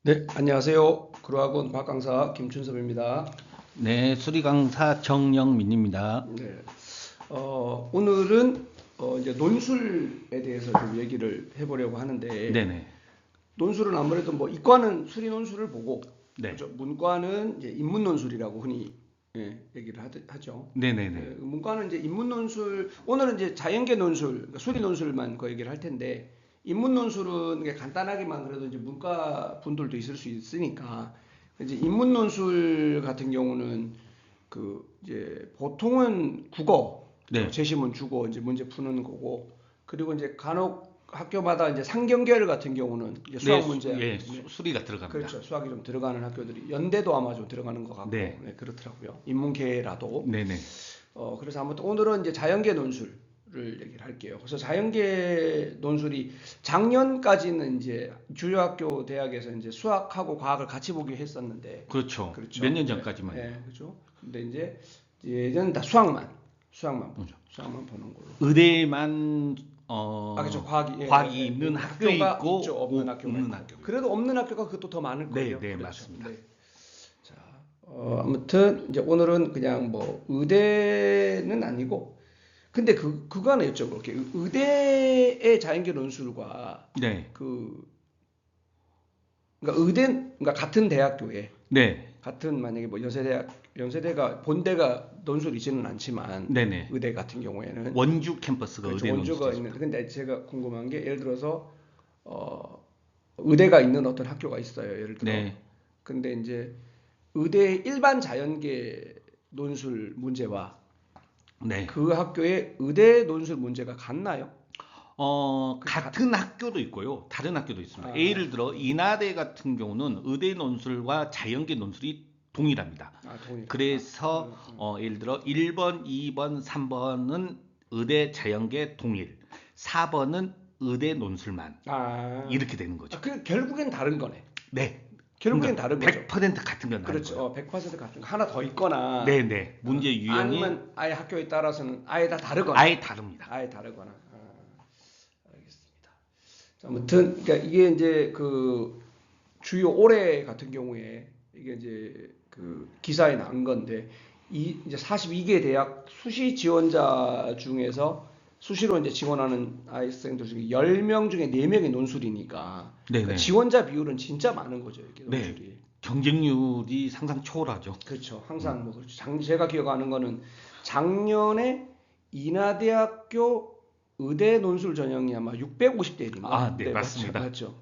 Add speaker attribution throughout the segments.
Speaker 1: 네, 안녕하세요. 구로학원 과학강사 김춘섭입니다.
Speaker 2: 네, 수리 강사 정영민입니다.
Speaker 1: 네, 오늘은 이제 논술에 대해서 좀 얘기를 해보려고 하는데,
Speaker 2: 네네.
Speaker 1: 논술은 아무래도 뭐 이과는 수리 논술을 보고,
Speaker 2: 네.
Speaker 1: 그렇죠? 문과는 이제 인문 논술이라고 흔히 얘기를 하죠.
Speaker 2: 네네네.
Speaker 1: 문과는 이제 인문 논술, 오늘은 이제 자연계 논술, 그러니까 수리 논술만 그 얘기를 할 텐데, 인문 논술은 그냥 간단하게만 그래도 이제 문과 분들도 있을 수 있으니까, 이제 인문 논술 같은 경우는 그 이제 보통은 국어, 그죠?
Speaker 2: 네.
Speaker 1: 제시문 주고 이제 문제 푸는 거고, 그리고 이제 간혹 학교마다 이제 상경계열 같은 경우는 이제
Speaker 2: 네,
Speaker 1: 수학 문제,
Speaker 2: 예,
Speaker 1: 네,
Speaker 2: 수리가 들어갑니다.
Speaker 1: 그렇죠. 수학이 좀 들어가는 학교들이 연대도 아마 좀 들어가는 것 같고,
Speaker 2: 네.
Speaker 1: 네, 그렇더라고요. 인문계라도.
Speaker 2: 네네.
Speaker 1: 그래서 아무튼 오늘은 이제 자연계 논술을 얘기를 할게요. 그래서 자연계 논술이 작년까지는 이제 주요 학교 대학에서 이제 수학하고 과학을 같이 보기 했었는데,
Speaker 2: 그렇죠.
Speaker 1: 그렇죠.
Speaker 2: 몇 년
Speaker 1: 네,
Speaker 2: 전까지만요.
Speaker 1: 네, 그렇죠. 근데 이제 예전은 다 수학만 보죠. 수학만 보는 걸로.
Speaker 2: 의대만
Speaker 1: 그렇죠. 과학이,
Speaker 2: 과학이 있는 학교
Speaker 1: 학교가
Speaker 2: 있고
Speaker 1: 있죠. 없는 학교가
Speaker 2: 없는
Speaker 1: 있고.
Speaker 2: 학교 있고.
Speaker 1: 그래도 없는 학교가 그것도 더 많을
Speaker 2: 네,
Speaker 1: 걸요.
Speaker 2: 네,
Speaker 1: 그렇죠.
Speaker 2: 맞습니다.
Speaker 1: 네. 자, 아무튼 이제 오늘은 그냥 뭐 의대는 아니고, 근데 그거 하나 여쭤볼게요. 의대의 자연계 논술과
Speaker 2: 네.
Speaker 1: 그러니까 그러니까 같은 대학교에
Speaker 2: 네.
Speaker 1: 같은 만약에 뭐 연세대가 본대가 논술이지는 않지만
Speaker 2: 네네.
Speaker 1: 의대 같은 경우에는
Speaker 2: 원주 캠퍼스가
Speaker 1: 그렇죠.
Speaker 2: 의대
Speaker 1: 원주가
Speaker 2: 논술이죠.
Speaker 1: 있는데, 근데 제가 궁금한 게 예를 들어서 의대가 있는 어떤 학교가 있어요. 예를 들어.
Speaker 2: 네.
Speaker 1: 근데 이제 의대 일반 자연계 논술 문제와
Speaker 2: 네.
Speaker 1: 그 학교의 의대 논술 문제가 같나요?
Speaker 2: 같은 학교도 있고요. 다른 학교도 있습니다. 예를 들어 인하대 같은 경우는 의대 논술과 자연계 논술이 동일합니다.
Speaker 1: 동일하다.
Speaker 2: 그래서 예를 들어 1번, 2번, 3번은 의대 자연계 동일, 4번은 의대 논술만 이렇게 되는 거죠.
Speaker 1: 결국엔 다른 거네.
Speaker 2: 네.
Speaker 1: 결국엔
Speaker 2: 그러니까
Speaker 1: 다른 거죠.
Speaker 2: 100% 같은 건 아니고요.
Speaker 1: 그렇죠. 100% 같은 거. 하나 더 있거나,
Speaker 2: 네네. 문제 유형이
Speaker 1: 아니면 아예 학교에 따라서는 아예 다 다르거나.
Speaker 2: 아예 다릅니다.
Speaker 1: 아예 다르거나. 알겠습니다. 자, 아무튼 그러니까 이게 이제 그 주요 올해 같은 경우에 이게 이제 그 기사에 난 건데, 이제 42개 대학 수시 지원자 중에서 수시로 이제 지원하는 학생들 중에 10명 중에 4명이 논술이니까, 그러니까
Speaker 2: 네네.
Speaker 1: 지원자 비율은 진짜 많은 거죠, 이게
Speaker 2: 네.
Speaker 1: 논술이.
Speaker 2: 경쟁률이 상상 초월하죠.
Speaker 1: 그렇죠. 항상 뭐 그렇죠. 제가 기억하는 거는 작년에 인하대학교 의대 논술 전형이 아마 650대 1인가?
Speaker 2: 네, 맞습니다.
Speaker 1: 맞죠.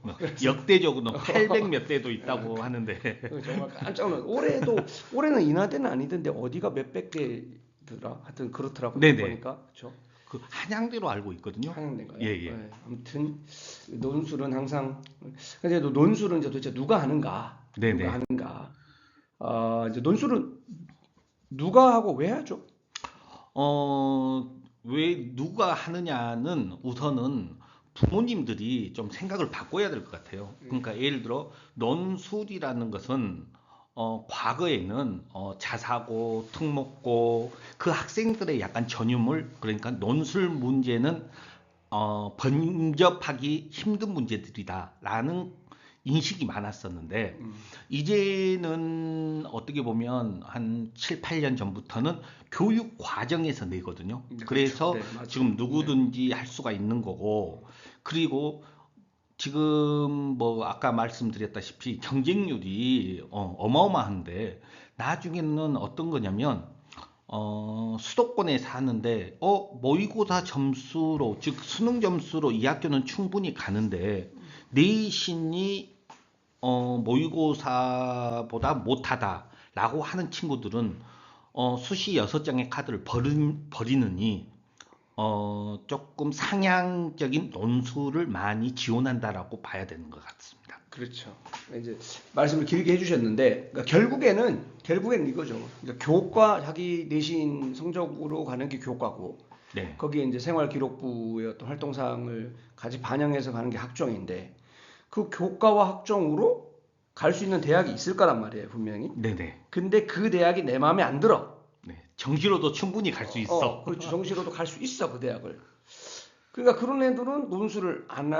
Speaker 2: 역대적으로 800 몇 대도 있다고 하는데.
Speaker 1: 정말 깜짝 놀랐어요. 올해는 인하대는 아니던데 어디가 몇백 대더라. 하여튼 그렇더라고요.
Speaker 2: 네네.
Speaker 1: 보니까. 그렇죠.
Speaker 2: 그 한양대로 알고 있거든요.
Speaker 1: 한양대인가요?
Speaker 2: 예, 예.
Speaker 1: 네. 아무튼 논술은 항상, 근데 논술은 이제 도대체 누가 하는가?
Speaker 2: 네네.
Speaker 1: 누가 하는가? 이제 논술은 누가 하고 왜 하죠?
Speaker 2: 왜 누가 하느냐는 우선은 부모님들이 좀 생각을 바꿔야 될 것 같아요. 그러니까 예를 들어 논술이라는 것은 과거에는 자사고, 특목고 그 학생들의 약간 전유물, 그러니까 논술 문제는 번접하기 힘든 문제들이다라는 인식이 많았었는데 이제는 어떻게 보면 한 7, 8년 전부터는 교육 과정에서 내거든요. 그래서
Speaker 1: 그렇죠. 네, 맞아요.
Speaker 2: 지금 누구든지 할 수가 있는 거고, 그리고 지금 뭐 아까 말씀드렸다시피 경쟁률이 어마어마한데 나중에는 어떤 거냐면 수도권에 사는데 모의고사 점수로, 즉 수능 점수로 이 학교는 충분히 가는데 내신이 모의고사보다 못하다라고 하는 친구들은 수시 6장의 카드를 버리느니 조금 상향적인 논술을 많이 지원한다라고 봐야 되는 것 같습니다.
Speaker 1: 그렇죠. 이제 말씀을 길게 해주셨는데, 그러니까 결국엔 이거죠. 그러니까 교과, 자기 내신 성적으로 가는 게 교과고,
Speaker 2: 네,
Speaker 1: 거기에 이제 생활기록부의 어떤 활동사항을 같이 반영해서 가는 게 학종인데, 그 교과와 학종으로 갈 수 있는 대학이 있을 거란 말이에요, 분명히.
Speaker 2: 네네.
Speaker 1: 근데 그 대학이 내 마음에 안 들어.
Speaker 2: 네, 정시로도 충분히 갈 수 있어.
Speaker 1: 그렇죠. 정시로도 갈 수 있어, 그 대학을. 그러니까 그런 애들은 논술을 안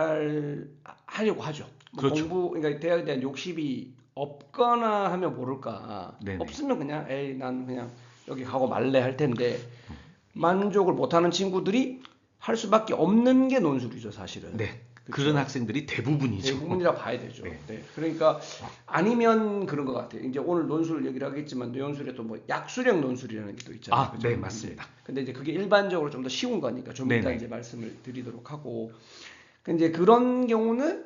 Speaker 1: 하려고 하죠. 뭐
Speaker 2: 그렇죠.
Speaker 1: 그러니까 대학에 대한 욕심이 없거나 하면 모를까.
Speaker 2: 네네.
Speaker 1: 없으면 그냥 에이 난 그냥 여기 가고 말래 할 텐데 만족을 못하는 친구들이 할 수밖에 없는 게 논술이죠, 사실은.
Speaker 2: 네.
Speaker 1: 그렇죠?
Speaker 2: 그런 학생들이 대부분이죠.
Speaker 1: 대부분이라 봐야 되죠.
Speaker 2: 네.
Speaker 1: 네. 그러니까 아니면 그런 것 같아요. 이제 오늘 논술 얘기를 하겠지만 논술에 또 뭐 약수령 논술이라는 게 또 있잖아요.
Speaker 2: 아,
Speaker 1: 그죠?
Speaker 2: 네, 맞습니다.
Speaker 1: 근데 이제 그게 일반적으로 좀 더 쉬운 거니까 좀 이따
Speaker 2: 네네.
Speaker 1: 이제 말씀을 드리도록 하고. 근데 이제 그런 경우는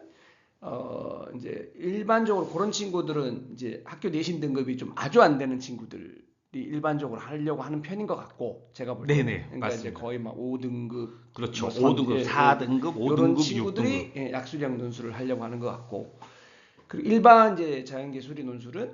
Speaker 1: 이제 일반적으로 그런 친구들은 이제 학교 내신 등급이 좀 아주 안 되는 친구들이 일반적으로 하려고 하는 편인 것 같고 제가 볼 때는
Speaker 2: 네네,
Speaker 1: 그러니까 이제
Speaker 2: 맞습니다.
Speaker 1: 거의 막 5등급
Speaker 2: 그렇죠.
Speaker 1: 뭐
Speaker 2: 5등급, 4등급,
Speaker 1: 이런
Speaker 2: 5등급,
Speaker 1: 친구들이
Speaker 2: 6등급.
Speaker 1: 예, 약수량 논술을 하려고 하는 것 같고 그리고 일반 이제 자연계 수리 논술은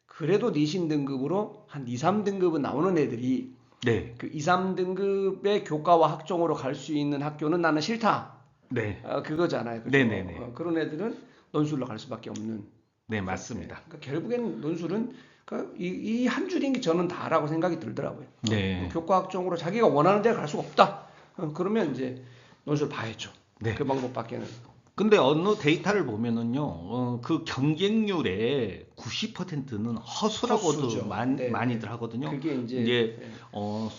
Speaker 1: 그래도 내신 등급으로 한 2, 3등급은 나오는 애들이
Speaker 2: 네.
Speaker 1: 그 2, 3등급의 교과와 학종으로 갈 수 있는 학교는 나는 싫다.
Speaker 2: 네.
Speaker 1: 그거잖아요. 그죠?
Speaker 2: 네네네.
Speaker 1: 그런 애들은 논술로 갈 수밖에 없는.
Speaker 2: 네,
Speaker 1: 거죠.
Speaker 2: 맞습니다.
Speaker 1: 그러니까 결국엔 논술은 그러니까 이 한 줄인 게 저는 다라고 생각이 들더라고요.
Speaker 2: 네.
Speaker 1: 교과학종으로 자기가 원하는 데를 갈 수가 없다. 그러면 이제 논술 봐야죠.
Speaker 2: 네.
Speaker 1: 그 방법밖에는.
Speaker 2: 근데 어느 데이터를 보면은요, 그 경쟁률의 90%는 허수라고도
Speaker 1: 허수죠. 네,
Speaker 2: 많이들
Speaker 1: 네.
Speaker 2: 하거든요.
Speaker 1: 그게 이제
Speaker 2: 이제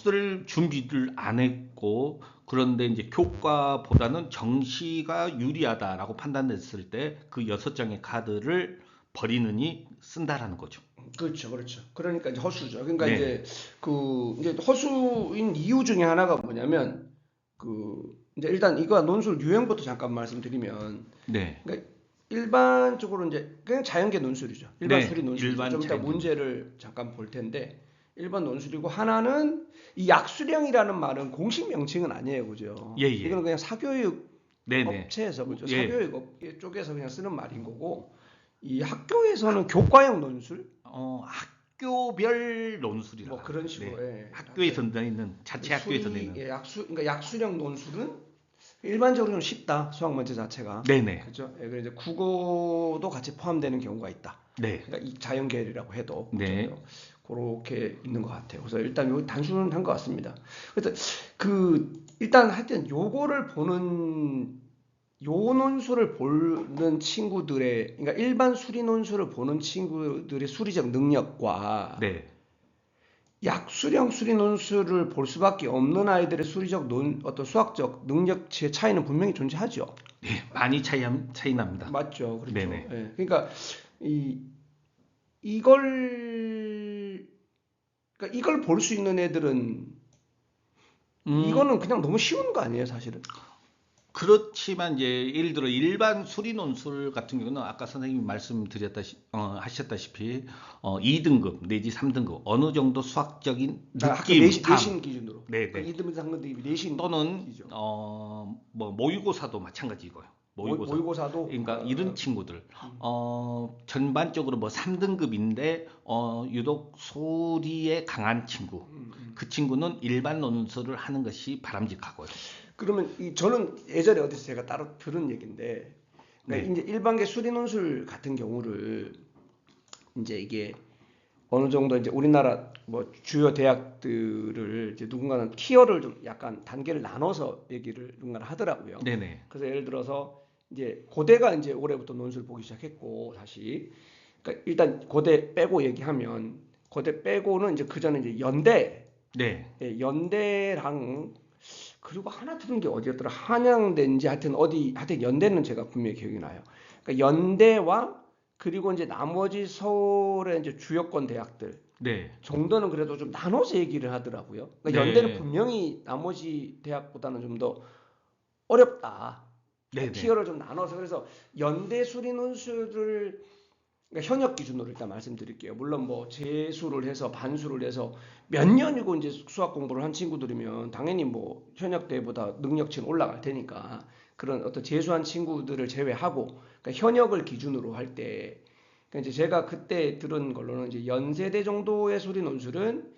Speaker 2: 쓸 준비를 안 했고, 그런데 이제 교과보다는 정시가 유리하다라고 판단됐을 때 그 6장의 카드를 버리느니 쓴다라는 거죠.
Speaker 1: 그렇죠, 그렇죠. 그러니까 이제 허수죠. 그러니까
Speaker 2: 네네.
Speaker 1: 이제 허수인 이유 중에 하나가 뭐냐면 이제 일단 이거 논술 유형부터 잠깐 말씀드리면
Speaker 2: 네.
Speaker 1: 그러니까 일반적으로 이제 그냥 자연계 논술이죠. 일반
Speaker 2: 네.
Speaker 1: 수리 논술이죠.
Speaker 2: 일반
Speaker 1: 좀 이따
Speaker 2: 자연계 논술.
Speaker 1: 문제를 잠깐 볼 텐데 일반 논술이고 하나는 이 약수령이라는 말은 공식 명칭은 아니에요, 그죠?
Speaker 2: 예,
Speaker 1: 이거는
Speaker 2: 예.
Speaker 1: 그냥 사교육
Speaker 2: 네네.
Speaker 1: 업체에서 그죠?
Speaker 2: 예.
Speaker 1: 사교육 업 쪽에서 그냥 쓰는 말인 거고 이 학교에서는 교과형 논술
Speaker 2: 학교별 논술이라
Speaker 1: 뭐
Speaker 2: 합니다.
Speaker 1: 그런 식으로
Speaker 2: 네.
Speaker 1: 예.
Speaker 2: 학교에서 내는 자체 학교에서
Speaker 1: 수리
Speaker 2: 내는.
Speaker 1: 그러니까 약수령 논술은 일반적으로 좀 쉽다 수학 문제 자체가
Speaker 2: 네네.
Speaker 1: 그죠? 예, 그래서 국어도 같이 포함되는 경우가 있다.
Speaker 2: 네.
Speaker 1: 그러니까 이 자연계열이라고 해도
Speaker 2: 네.
Speaker 1: 그죠? 그렇게 있는 것 같아요. 그래서 일단 요 단순한 것 같습니다. 그래서 그 일단 하여튼 요거를 보는 요 논술을 보는 친구들의 그러니까 일반 수리 논술을 보는 친구들의 수리적 능력과
Speaker 2: 네.
Speaker 1: 약수령 수리 논술을 볼 수밖에 없는 아이들의 수리적 어떤 수학적 능력치의 차이는 분명히 존재하죠.
Speaker 2: 네. 많이 차이 납니다.
Speaker 1: 맞죠, 그렇죠.
Speaker 2: 네네.
Speaker 1: 예. 그러니까 이걸 그러니까 이걸 볼 수 있는 애들은
Speaker 2: 음,
Speaker 1: 이거는 그냥 너무 쉬운 거 아니에요, 사실은?
Speaker 2: 그렇지만 이제 예를 들어 일반 수리 논술 같은 경우는 아까 선생님이 하셨다시피 2등급 내지 3등급 어느 정도 수학적인
Speaker 1: 그러니까 학교
Speaker 2: 느낌,
Speaker 1: 내신 기준으로.
Speaker 2: 네네.
Speaker 1: 그러니까 이등급 상급들이 내신
Speaker 2: 또는
Speaker 1: 기죠.
Speaker 2: 뭐 모의고사도 마찬가지고요.
Speaker 1: 모의고사도
Speaker 2: 그러니까 이런 친구들 전반적으로 뭐 3등급인데 유독 소리에 강한 친구 그 친구는 일반 논술을 하는 것이 바람직하고요.
Speaker 1: 그러면 저는 예전에 어디서 제가 따로 들은 얘기인데, 그러니까
Speaker 2: 네,
Speaker 1: 이제 일반계 수리 논술 같은 경우를 이제 이게 어느 정도 이제 우리나라 뭐 주요 대학들을 이제 누군가는 티어를 좀 약간 단계를 나눠서 얘기를 누군가 하더라고요.
Speaker 2: 네네,
Speaker 1: 그래서 예를 들어서 이제 고대가 이제 올해부터 논술 보기 시작했고 다시 그러니까 일단 고대 빼고 얘기하면 고대 빼고는 이제 그 전에 이제 연대
Speaker 2: 네,
Speaker 1: 예, 연대랑 그리고 하나 들은 게 어디였더라 한양대인지 하여튼 연대는 제가 분명히 기억이 나요. 그러니까 연대와 그리고 이제 나머지 서울의 이제 주요권 대학들
Speaker 2: 네,
Speaker 1: 정도는 그래도 좀 나눠서 얘기를 하더라고요. 그러니까 연대는
Speaker 2: 네,
Speaker 1: 분명히 나머지 대학보다는 좀 더 어렵다.
Speaker 2: 네, 네,
Speaker 1: 티어를 좀 나눠서 그래서 연대 수리 논술을 그러니까 현역 기준으로 일단 말씀드릴게요. 물론 뭐 재수를 해서 반수를 해서 몇 년이고 이제 수학 공부를 한 친구들이면 당연히 뭐 현역 때보다 능력치는 올라갈 테니까 그런 어떤 재수한 친구들을 제외하고 그러니까 현역을 기준으로 할 때 그러니까 이제 제가 그때 들은 걸로는 이제 연세대 정도의 수리 논술은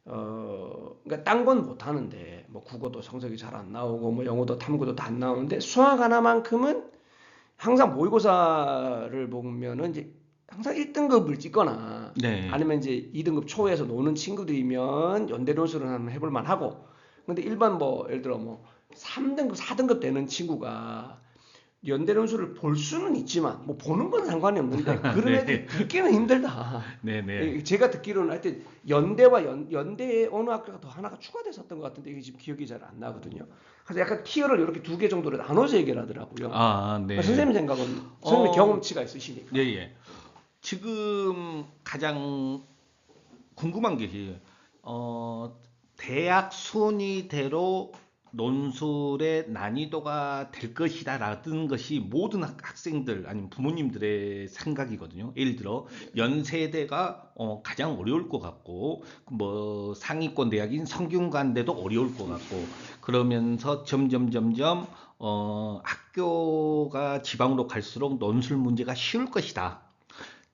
Speaker 1: 그러니까 딴 건 못 하는데 뭐 국어도 성적이 잘 안 나오고 뭐 영어도 탐구도 다 안 나오는데 수학 하나만큼은 항상 모의고사를 보면은 이제 항상 1등급을 찍거나
Speaker 2: 네,
Speaker 1: 아니면 이제 2등급 초에서 노는 친구들이면 연대 논술은 한번 해볼 만하고 근데 일반 뭐 예를 들어 뭐 3등급 4등급 되는 친구가 연대 논술을 볼 수는 있지만 뭐 보는 건 상관이 없는데 그런
Speaker 2: 네.
Speaker 1: 애들이 듣기는 힘들다.
Speaker 2: 네네.
Speaker 1: 제가 듣기로는 하여튼 연대와 연대에 어느 학교가 더 하나가 추가됐었던 것 같은데 이게 지금 기억이 잘 안 나거든요. 그래서 약간 티어를 이렇게 두 개 정도로 나눠서 얘기를 하더라고요.
Speaker 2: 아, 네.
Speaker 1: 선생님 생각은 선생님
Speaker 2: 어,
Speaker 1: 경험치가 있으시니까.
Speaker 2: 예, 예. 지금 가장 궁금한 게, 대학 순위대로 논술의 난이도가 될 것이다라는 것이 모든 학생들 아니면 부모님들의 생각이거든요. 예를 들어 연세대가 가장 어려울 것 같고, 뭐 상위권 대학인 성균관대도 어려울 것 같고, 그러면서 점점 학교가 지방으로 갈수록 논술 문제가 쉬울 것이다.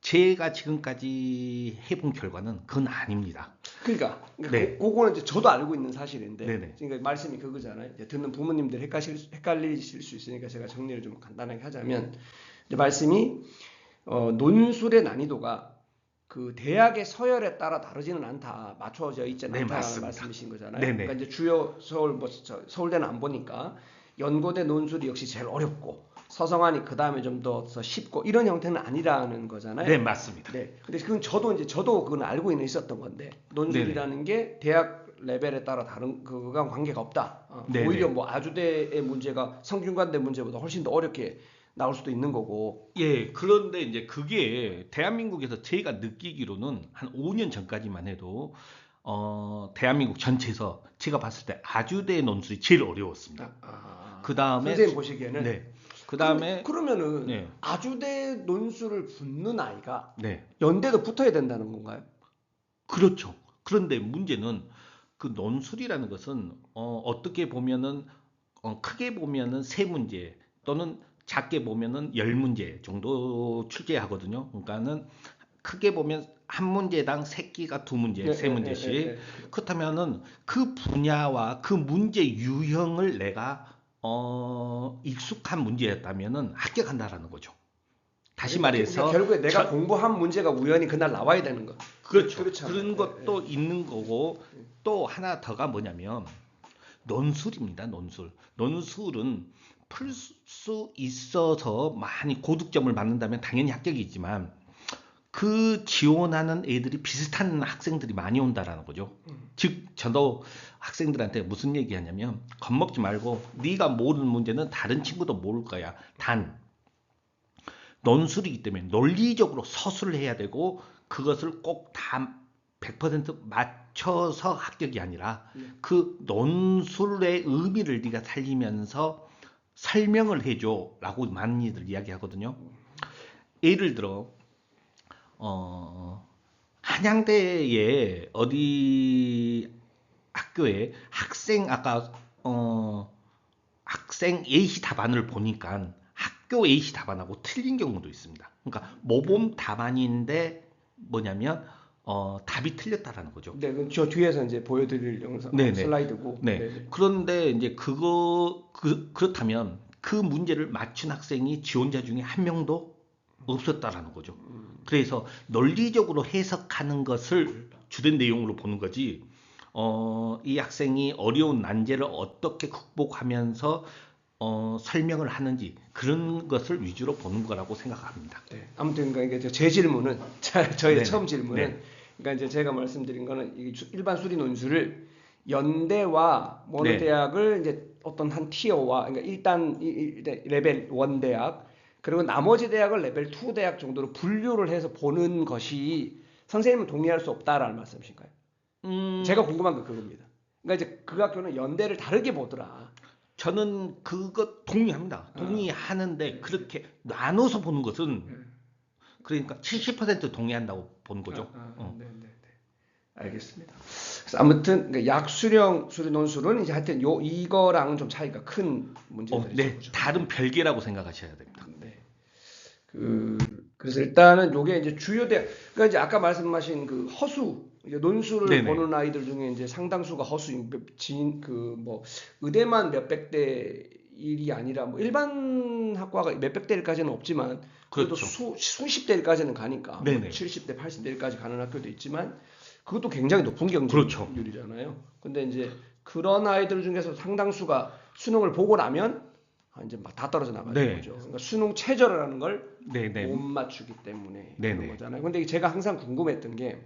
Speaker 2: 제가 지금까지 해본 결과는 그건 아닙니다.
Speaker 1: 그러니까
Speaker 2: 네.
Speaker 1: 그거는 이제 저도 알고 있는 사실인데,
Speaker 2: 네네.
Speaker 1: 그러니까 말씀이 그거잖아요. 이제 듣는 부모님들 헷갈리실 수 있으니까 제가 정리를 좀 간단하게 하자면, 이제 말씀이 논술의 난이도가 그 대학의 서열에 따라 다르지는 않다, 맞춰져 있지는
Speaker 2: 네,
Speaker 1: 않다라는
Speaker 2: 맞습니다.
Speaker 1: 말씀이신 거잖아요.
Speaker 2: 네네.
Speaker 1: 그러니까 이제 주요 서울대는 안 보니까 연고대 논술이 역시 제일 어렵고 서성한이 그 다음에 좀 더 쉽고 이런 형태는 아니라는 거잖아요.
Speaker 2: 네, 맞습니다.
Speaker 1: 네. 근데 그건 저도 그건 알고 있었던 건데
Speaker 2: 네네.
Speaker 1: 논술이라는 게 대학 레벨에 따라 다른 그거랑 관계가 없다.
Speaker 2: 네네.
Speaker 1: 오히려 뭐 아주대의 문제가 성균관대 문제보다 훨씬 더 어렵게 나올 수도 있는 거고.
Speaker 2: 예, 그런데 이제 그게 대한민국에서 제가 느끼기로는 한 5년 전까지만 해도 대한민국 전체에서 제가 봤을 때 아주대 논술이 제일 어려웠습니다. 그 다음에
Speaker 1: 선생님 보시기에는
Speaker 2: 네, 그 다음에
Speaker 1: 그러면은
Speaker 2: 네,
Speaker 1: 아주대 논술을 붙는 아이가
Speaker 2: 네,
Speaker 1: 연대도 붙어야 된다는 건가요?
Speaker 2: 그렇죠. 그런데 문제는 그 논술이라는 것은 어떻게 보면은 크게 보면은 세 문제 또는 작게 보면은 열 문제 정도 출제하거든요. 그러니까는 크게 보면 한 문제당 새끼가 두 문제, 세 문제씩. 그렇다면은 그 분야와 그 문제 유형을 내가 익숙한 문제였다면은 합격한다라는 거죠. 다시
Speaker 1: 그러니까
Speaker 2: 말해서
Speaker 1: 결국에 내가 공부한 문제가 우연히 그날 나와야 되는 거.
Speaker 2: 그렇죠.
Speaker 1: 그렇잖아요.
Speaker 2: 그런 것도 있는 거고 또 하나 더가 뭐냐면 논술입니다. 논술. 논술은 풀 수 있어서 많이 고득점을 받는다면 당연히 합격이지만 그 지원하는 애들이 비슷한 학생들이 많이 온다라는 거죠. 즉 저도 학생들한테 무슨 얘기하냐면 겁먹지 말고 네가 모르는 문제는 다른 친구도 모를 거야. 단 논술이기 때문에 논리적으로 서술을 해야 되고 그것을 꼭 다 100% 맞춰서 합격이 아니라 그 논술의 의미를 네가 살리면서 설명을 해줘라고 많이들 이야기하거든요. 예를 들어 한양대에 어디 학교에 아까 학생 A씨 답안을 보니까 학교 A씨 답안하고 틀린 경우도 있습니다. 그러니까 모범 답안인데 뭐냐면 답이 틀렸다라는 거죠.
Speaker 1: 네, 저 뒤에서 이제 보여드릴 영상
Speaker 2: 네네.
Speaker 1: 슬라이드고.
Speaker 2: 네.
Speaker 1: 네네.
Speaker 2: 그런데 이제 그렇다면 그 문제를 맞춘 학생이 지원자 중에 한 명도 없었다라는 거죠. 그래서 논리적으로 해석하는 것을 주된 내용으로 보는 거지. 이 학생이 어려운 난제를 어떻게 극복하면서 설명을 하는지 그런 것을 위주로 보는 거라고 생각합니다.
Speaker 1: 네. 아무튼 그러니까 이제 제 질문은 저의
Speaker 2: 네네.
Speaker 1: 처음 질문은
Speaker 2: 네.
Speaker 1: 그러니까 이제 제가 말씀드린 거는 이 일반 수리 논술을 연대와 어느
Speaker 2: 네.
Speaker 1: 대학을 이제 어떤 한 티어와 그러니까 일단 레벨 1 대학 그리고 나머지 대학을 레벨 2 대학 정도로 분류를 해서 보는 것이 선생님은 동의할 수 없다라는 말씀이신가요? 제가 궁금한 건 그겁니다. 그러니까 이제 그 학교는 연대를 다르게 보더라.
Speaker 2: 저는 그것 동의합니다. 동의하는데 그렇게 나눠서 보는 것은 그러니까 70% 동의한다고 보는 거죠.
Speaker 1: 네. 알겠습니다. 그래서 아무튼 그러니까 약수령 수리 논술은 이제 하여튼 이거랑은 좀 차이가 큰 문제들이죠.
Speaker 2: 네,
Speaker 1: 그죠?
Speaker 2: 다른 별개라고 생각하셔야 됩니다.
Speaker 1: 네. 그래서 일단은 요게 이제 주요 대학, 그러니까 이제 아까 말씀하신 그 허수, 이제 논술을
Speaker 2: 네네.
Speaker 1: 보는 아이들 중에 이제 상당수가 허수인, 뭐, 의대만 몇백 대 일이 아니라 뭐 일반 학과가 몇백 대 일까지는 없지만 그래도
Speaker 2: 그렇죠.
Speaker 1: 수십 대 일까지는 가니까 뭐
Speaker 2: 네네.
Speaker 1: 70대, 80대 일까지 가는 학교도 있지만 그것도 굉장히 높은
Speaker 2: 그렇죠.
Speaker 1: 경쟁률이잖아요. 근데 이제 그런 아이들 중에서 상당수가 수능을 보고 나면 이제 막 다 떨어져 나가는
Speaker 2: 네.
Speaker 1: 거죠. 그러니까 수능 최저라는 걸 못
Speaker 2: 네네.
Speaker 1: 맞추기 때문에
Speaker 2: 네네.
Speaker 1: 그런 거잖아요. 근데 제가 항상 궁금했던 게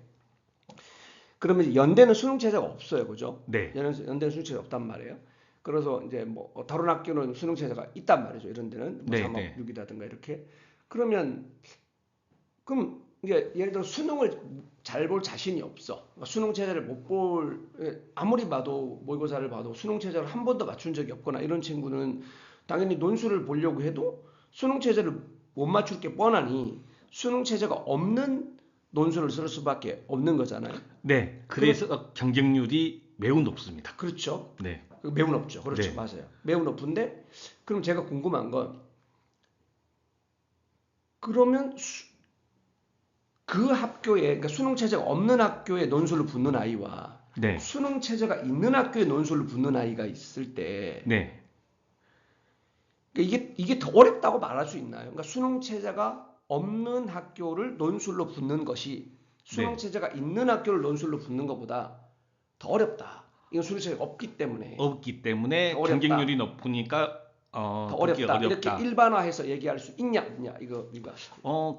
Speaker 1: 그러면 연대는 수능 최저가 없어요, 그죠?
Speaker 2: 네.
Speaker 1: 연대는 수능 최저 없단 말이에요. 그래서 이제 뭐 다른 학교는 수능 최저가 있단 말이죠. 이런 데는 뭐
Speaker 2: 네네.
Speaker 1: 3학 6이라든가 이렇게. 그러면 그럼 이게 예를 들어 수능을 잘 볼 자신이 없어. 그러니까 수능 최저를 못 볼, 아무리 봐도 모의고사를 봐도 수능 최저를 한 번도 맞춘 적이 없거나 이런 친구는 당연히 논술을 보려고 해도 수능 최저를 못 맞출 게 뻔하니 수능 최저가 없는 논술을 쓸 수밖에 없는 거잖아요.
Speaker 2: 네.
Speaker 1: 그러면
Speaker 2: 그래서 경쟁률이 매우 높습니다.
Speaker 1: 그렇죠.
Speaker 2: 네.
Speaker 1: 매우 높죠. 그렇죠.
Speaker 2: 네.
Speaker 1: 맞아요. 매우 높은데 그럼 제가 궁금한 건 그러면 그 학교에 그러니까 수능 체제가 없는 학교에 논술을 붙는 아이와
Speaker 2: 네.
Speaker 1: 수능 체제가 있는 학교에 논술을 붙는 아이가 있을 때
Speaker 2: 네.
Speaker 1: 그러니까 이게 더 어렵다고 말할 수 있나요? 그러니까 수능 체제가 없는 학교를 논술로 붙는 것이 수능
Speaker 2: 네.
Speaker 1: 체제가 있는 학교를 논술로 붙는 것보다 더 어렵다. 이건 수능 체제가 없기 때문에
Speaker 2: 없기
Speaker 1: 더
Speaker 2: 때문에
Speaker 1: 어렵다.
Speaker 2: 경쟁률이 높으니까
Speaker 1: 더
Speaker 2: 그게
Speaker 1: 어렵다. 이렇게
Speaker 2: 어렵다.
Speaker 1: 일반화해서 얘기할 수 있냐 없냐 이거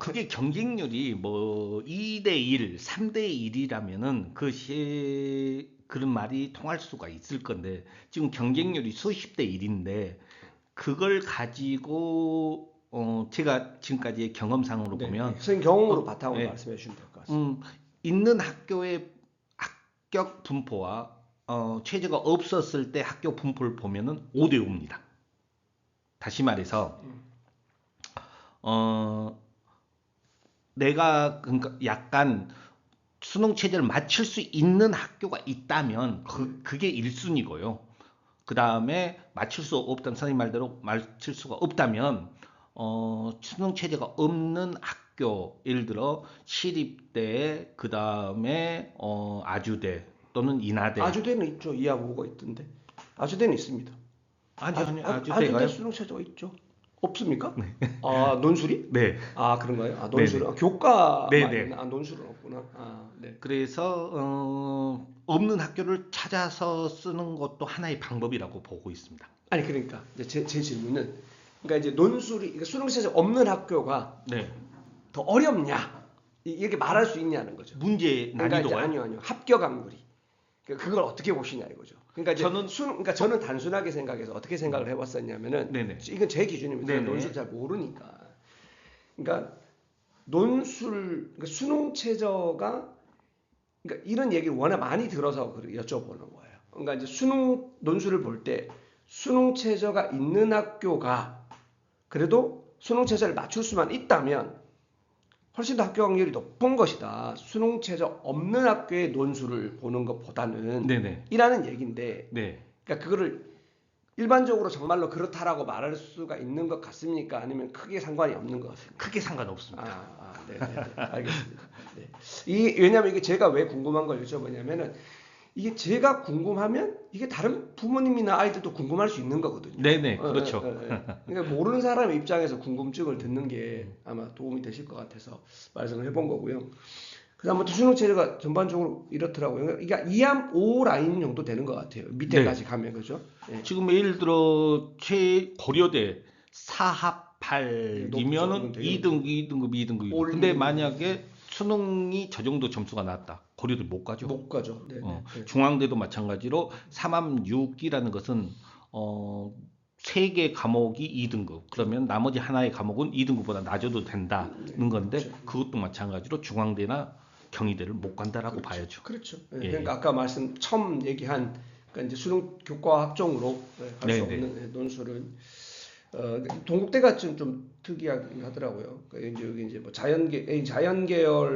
Speaker 2: 그게 경쟁률이 뭐 2대 1, 3대 1이라면은 그것이 그런 말이 통할 수가 있을 건데 지금 경쟁률이 수십 대 1인데 그걸 가지고 제가 지금까지의 경험상으로
Speaker 1: 네,
Speaker 2: 보면
Speaker 1: 선생님 경험으로
Speaker 2: 어,
Speaker 1: 바탕으로
Speaker 2: 예,
Speaker 1: 말씀해 주시면 될 것 같습니다.
Speaker 2: 있는 학교의 합격 분포와 최저가 없었을 때 학교 분포를 보면은 5대 5입니다. 다시 말해서 어, 내가 그러니까 약간 수능 체제를 맞출 수 있는 학교가 있다면 그게 1순위고요. 그 다음에 맞출 수 없다면 선생님 말대로 맞출 수가 없다면 수능 체제가 없는 학교 예를 들어 시립대 그 다음에 아주대 또는 인하대
Speaker 1: 아주대는 있죠. 이하고가 있던데. 아주대는 있습니다. 아주대
Speaker 2: 아주대가요?
Speaker 1: 수능 체제가 있죠. 없습니까? 아, 논술이?
Speaker 2: 네,
Speaker 1: 아, 그런가요? 아, 논술은?
Speaker 2: 네네,
Speaker 1: 아, 교과만
Speaker 2: 네네.
Speaker 1: 있나? 아, 논술은 없구나. 아, 네.
Speaker 2: 그래서 없는 학교를 찾아서 쓰는 것도 하나의 방법이라고 보고 있습니다.
Speaker 1: 아니, 그러니까, 이제 제 질문은, 그러니까 이제 논술이, 그러니까 수능 체제 없는 학교가
Speaker 2: 네,
Speaker 1: 더 어렵냐? 이렇게 말할 수 있냐는 거죠.
Speaker 2: 문제
Speaker 1: 그러니까 이제
Speaker 2: 난이도가요?
Speaker 1: 아니요. 합격 확률이. 그걸 어떻게 보시냐 이거죠. 그러니까 이제
Speaker 2: 저는
Speaker 1: 그러니까 저는 단순하게 생각해서 어떻게 생각을 해봤었냐면은
Speaker 2: 네네,
Speaker 1: 이건 제 기준입니다. 저는 논술
Speaker 2: 네네,
Speaker 1: 잘 모르니까. 그러니까 그러니까 수능 최저가 그러니까 이런 얘기를 워낙 많이 들어서 여쭤보는 거예요. 그러니까 이제 수능 논술을 볼 때 수능 최저가 있는 학교가 그래도 수능 최저를 맞출 수만 있다면 훨씬 더 합격 확률이 높은 것이다. 수능 최저 없는 학교의 논술을 보는 것보다는
Speaker 2: 네네,
Speaker 1: 이라는 얘기인데,
Speaker 2: 네.
Speaker 1: 그러니까 그거를 일반적으로 정말로 그렇다라고 말할 수가 있는 것 같습니까? 아니면 크게 상관이 없는 것 같습니까?
Speaker 2: 크게 상관없습니다.
Speaker 1: 네, 알겠습니다. 네. 왜냐면 이게 제가 왜 궁금한 걸 여쭤보냐면은 이게 제가 궁금하면 이게 다른 부모님이나 아이들도 궁금할 수 있는 거거든요.
Speaker 2: 네네, 그렇죠.
Speaker 1: 그러니까 모르는 사람의 입장에서 궁금증을 듣는 게 아마 도움이 되실 것 같아서 말씀을 해본 거고요. 그다음 또 수능 체제가 전반적으로 이렇더라고요. 그러니까 2함 5 라인 정도 되는 것 같아요. 밑에까지
Speaker 2: 네.
Speaker 1: 가면 그죠? 네.
Speaker 2: 지금 예를 들어 고려대
Speaker 1: 네, 높죠. 이건
Speaker 2: 4합8이면은
Speaker 1: 되게
Speaker 2: 2등급, 2등급, 2등급이고.
Speaker 1: 올
Speaker 2: 근데
Speaker 1: 2등급
Speaker 2: 만약에 수능이 저 정도 점수가 나왔다. 고려대 못 가죠.
Speaker 1: 못 가죠. 네, 네. 네.
Speaker 2: 중앙대도 마찬가지로 3함 6이라는 것은 세 개 과목이 2등급. 그러면 나머지 하나의 과목은 2등급보다 낮아도 된다는 건데
Speaker 1: 그렇죠.
Speaker 2: 그것도 마찬가지로 중앙대나 경희대를 못 간다라고
Speaker 1: 그렇죠.
Speaker 2: 봐야죠.
Speaker 1: 그렇죠.
Speaker 2: 예.
Speaker 1: 그러니까 아까 처음 얘기한 그러니까 이제 수능 교과 학종으로 갈 수
Speaker 2: 네네.
Speaker 1: 없는 논술은 동국대가 좀 특이하긴 하더라고요. 그러니까 이제 여기 이제 뭐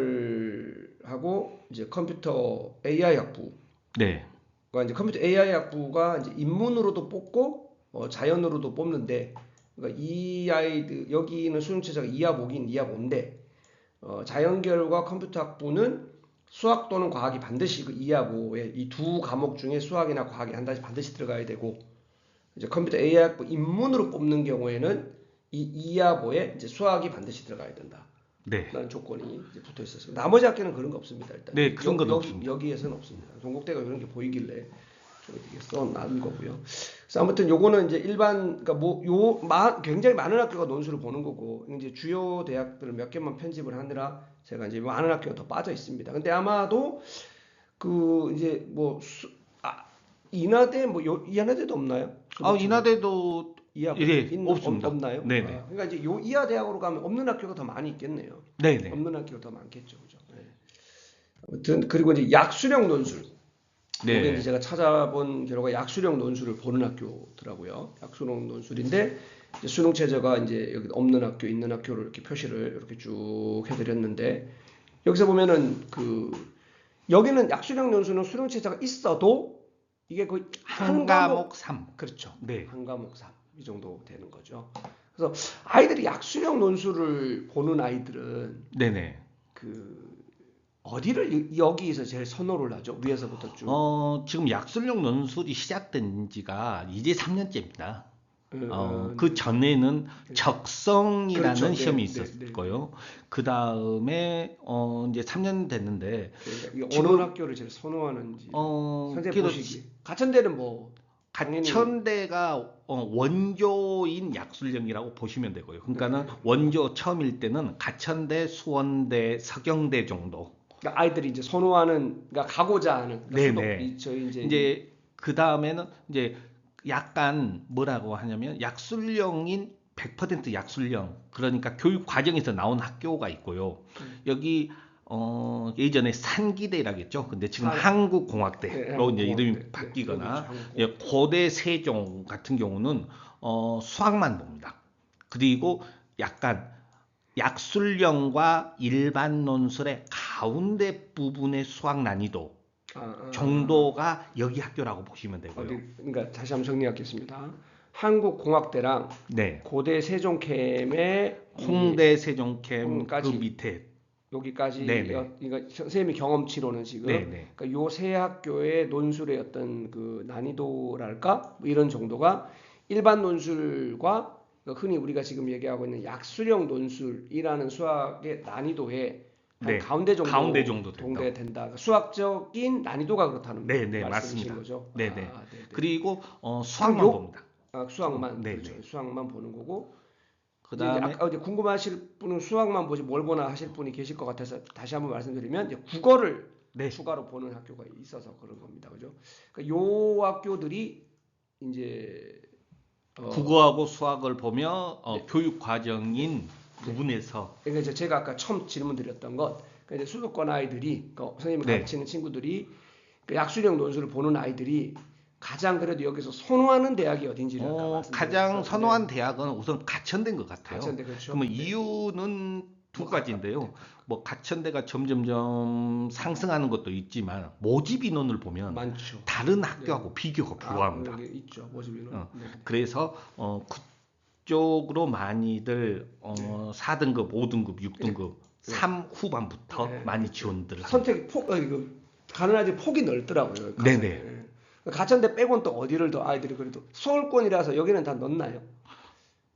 Speaker 1: 자연계열하고 이제 컴퓨터 AI 학부가
Speaker 2: 네.
Speaker 1: 이제 컴퓨터 AI 학부가 이제 인문으로도 뽑고 자연으로도 뽑는데 그러니까 이 아이들 여기는 수능 최저가 2합 5긴 2합 5인데 자연계열과 컴퓨터 학부는 수학 또는 과학이 반드시 그 2합 5에 이 두 과목 중에 수학이나 과학이 한 단씩 반드시 들어가야 되고 이제 컴퓨터 AI 학부 인문으로 뽑는 경우에는 이 2합 5에 이제 수학이 반드시 들어가야 된다.
Speaker 2: 네.
Speaker 1: 라는 조건이 이제 붙어 있었습니다. 나머지 학교는 그런 거 없습니다. 일단
Speaker 2: 네, 그런 건 없습니다.
Speaker 1: 여기에서는 없습니다. 동국대가 그런 게 보이길래 이렇게 써놓은 거고요. 그래서 아무튼 요거는 이제 일반 그러니까 굉장히 많은 학교가 논술을 보는 거고 이제 주요 대학들 몇 개만 편집을 하느라 제가 이제 많은 학교가 더 빠져 있습니다. 근데 아마도 그 이제 인하대 이하대도 없나요?
Speaker 2: 인하대도
Speaker 1: 이하
Speaker 2: 예, 없습니다.
Speaker 1: 없나요?
Speaker 2: 네네.
Speaker 1: 그러니까 이제 요 이하 대학으로 가면 없는 학교가 더 많이 있겠네요.
Speaker 2: 네네.
Speaker 1: 없는 학교가 더 많겠죠, 그죠? 네. 아무튼 그리고 이제 약수령 논술.
Speaker 2: 네.
Speaker 1: 이게 이제 제가 찾아본 결과 약수령 논술을 보는 학교더라고요. 약수령 논술인데 이제 수능 최저가 이제 여기 없는 학교, 있는 학교를 이렇게 표시를 이렇게 쭉 해드렸는데 여기서 보면은 여기는 약수령 논술은 수능 최저가 있어도 이게 거의
Speaker 2: 한 과목 3.
Speaker 1: 그렇죠.
Speaker 2: 네.
Speaker 1: 한 과목 3. 이 정도 되는 거죠. 그래서 아이들이 약수령 논술을 보는 아이들은
Speaker 2: 네네.
Speaker 1: 어디를 여기에서 제일 선호를 하죠? 위에서부터 쭉.
Speaker 2: 지금 약술용 논술이 시작된 지가 이제 3년째입니다. 그 전에는 적성이라는
Speaker 1: 그렇죠.
Speaker 2: 시험이
Speaker 1: 네,
Speaker 2: 있었고요. 그 다음에 이제 3년 됐는데
Speaker 1: 그러니까
Speaker 2: 지금
Speaker 1: 어느 학교를 제일 선호하는지 선생님
Speaker 2: 그래도
Speaker 1: 보시기. 가천대는 뭐 당연히
Speaker 2: 가천대가 원조인 약술령이라고 보시면 되고요. 그러니까는 원조 처음일 때는 가천대, 수원대, 서경대 정도.
Speaker 1: 그러니까 아이들이 이제 선호하는, 그러니까 가고자 하는. 그러니까
Speaker 2: 네네.
Speaker 1: 저희
Speaker 2: 이제 그 다음에는 이제 약간 뭐라고 하냐면 약술령인 100% 약술령, 그러니까 교육 과정에서 나온 학교가 있고요. 여기 예전에 산기대라고 했죠. 근데 지금 한국공학대로 이제 이름이 바뀌거나 고대 세종 같은 경우는 수학만 봅니다. 그리고 약간 약술령과 일반 논술의 가운데 부분의 수학 난이도 정도가 여기 학교라고 보시면 되고요.
Speaker 1: 그러니까 다시 한번 정리하겠습니다. 한국공학대랑
Speaker 2: 네.
Speaker 1: 고대 세종캠의
Speaker 2: 홍대 세종캠 그 밑에
Speaker 1: 여기까지.
Speaker 2: 네네.
Speaker 1: 그러니까 선생님이 경험치로는 지금 그러니까 요 세 학교의 논술의 어떤 그 난이도랄까 뭐 이런 정도가 일반 논술과 흔히 우리가 지금 얘기하고 있는 약수령 논술이라는 수학의 난이도의 한 가운데 정도 된다. 그러니까 수학적인 난이도가 그렇다는 말씀이신
Speaker 2: 맞습니다.
Speaker 1: 거죠.
Speaker 2: 네네. 그리고 수학만 봅니다.
Speaker 1: 수학만 그렇죠. 수학만 보는 거고.
Speaker 2: 그다음에
Speaker 1: 이제 궁금하실 분은 수학만 보지 뭘 보나 하실 분이 계실 것 같아서 다시 한번 말씀드리면 이제 국어를 추가로 보는 학교가 있어서 그런 겁니다. 그죠? 그러니까 요 학교들이 이제
Speaker 2: 국어하고 수학을 보며 교육 과정인 부분에서
Speaker 1: 그러니까 이제 제가 아까 처음 질문 드렸던 것, 그러니까 이제 수도권 아이들이 선생님이 가르치는 친구들이 약수령 논술을 보는 아이들이 가장 그래도 여기서 선호하는 대학이 어딘지를 아까 말씀드렸죠.
Speaker 2: 가장 선호한 대학은 우선 가천대인 것 같아요.
Speaker 1: 가천대, 그렇죠.
Speaker 2: 그러면 이유는 두 가지인데요. 뭐 가천대가 점점점 상승하는 것도 있지만 모집 인원을 보면
Speaker 1: 많죠.
Speaker 2: 다른 학교하고 비교가 불가합니다.
Speaker 1: 있죠. 모집 인원.
Speaker 2: 그래서 그쪽으로 많이들 4등급, 5등급, 6등급, 3 후반부터 많이 지원들 합니다.
Speaker 1: 선택 가는 아이들 폭이 넓더라고요.
Speaker 2: 네네.
Speaker 1: 가천대 빼고는 또 어디를 더 아이들이 그래도 서울권이라서 여기는 다 넣나요?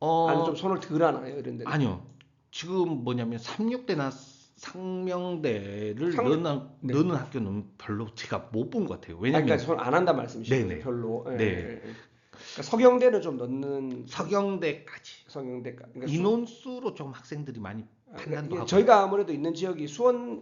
Speaker 1: 아니 좀 손을 덜 하나요? 이런 데는?
Speaker 2: 아니요. 지금 뭐냐면 삼육대나 상명대를 넣는 학교는 별로 제가 못 본 것 같아요. 왜냐면
Speaker 1: 그러니까 손 안 한다 말씀이시죠?
Speaker 2: 네네.
Speaker 1: 별로.
Speaker 2: 네.
Speaker 1: 그러니까 서경대는 좀 넣는.
Speaker 2: 서경대까지.
Speaker 1: 그러니까
Speaker 2: 인원수로 좀 학생들이 많이 판단도 하고.
Speaker 1: 저희가 아무래도 있는 지역이 수원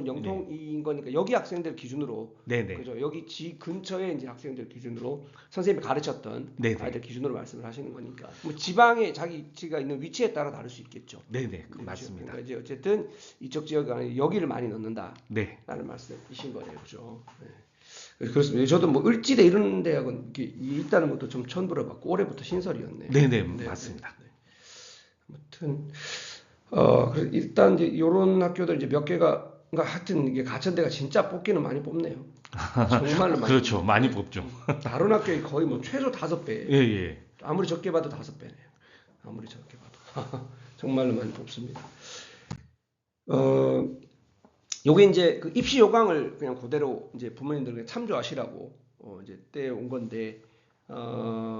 Speaker 1: 영통인 거니까 여기 학생들 기준으로. 그죠? 여기 지 근처에 이제 학생들 기준으로 선생님이 가르쳤던 아이들 기준으로 말씀을 하시는 거니까. 뭐 지방에 자기가 있는 위치에 따라 다를 수 있겠죠.
Speaker 2: 네네. 맞습니다.
Speaker 1: 그러니까 이제 어쨌든 이쪽 지역이 아니라 여기를 많이 넣는다라는 말씀이신 거네요, 그죠? 네. 그렇습니다. 저도 뭐 을지대 이런 대학은 있다는 것도 좀 처음 들어봤고 올해부터 신설이었네요.
Speaker 2: 네네. 맞습니다.
Speaker 1: 아무튼. 그래서 일단 이제 이런 학교들 이제 몇 개가, 그러니까 하여튼 이게 가천대가 진짜 뽑기는 많이 뽑네요. 정말로 많이.
Speaker 2: 그렇죠. 많이 뽑죠.
Speaker 1: 다른 학교에 거의 뭐 최소 5배.
Speaker 2: 예.
Speaker 1: 아무리 적게 봐도 5배네요. 아무리 적게 봐도. 정말로 많이 뽑습니다. 요게 이제 그 입시 요강을 그냥 그대로 이제 부모님들 참조하시라고 이제 떼온 건데,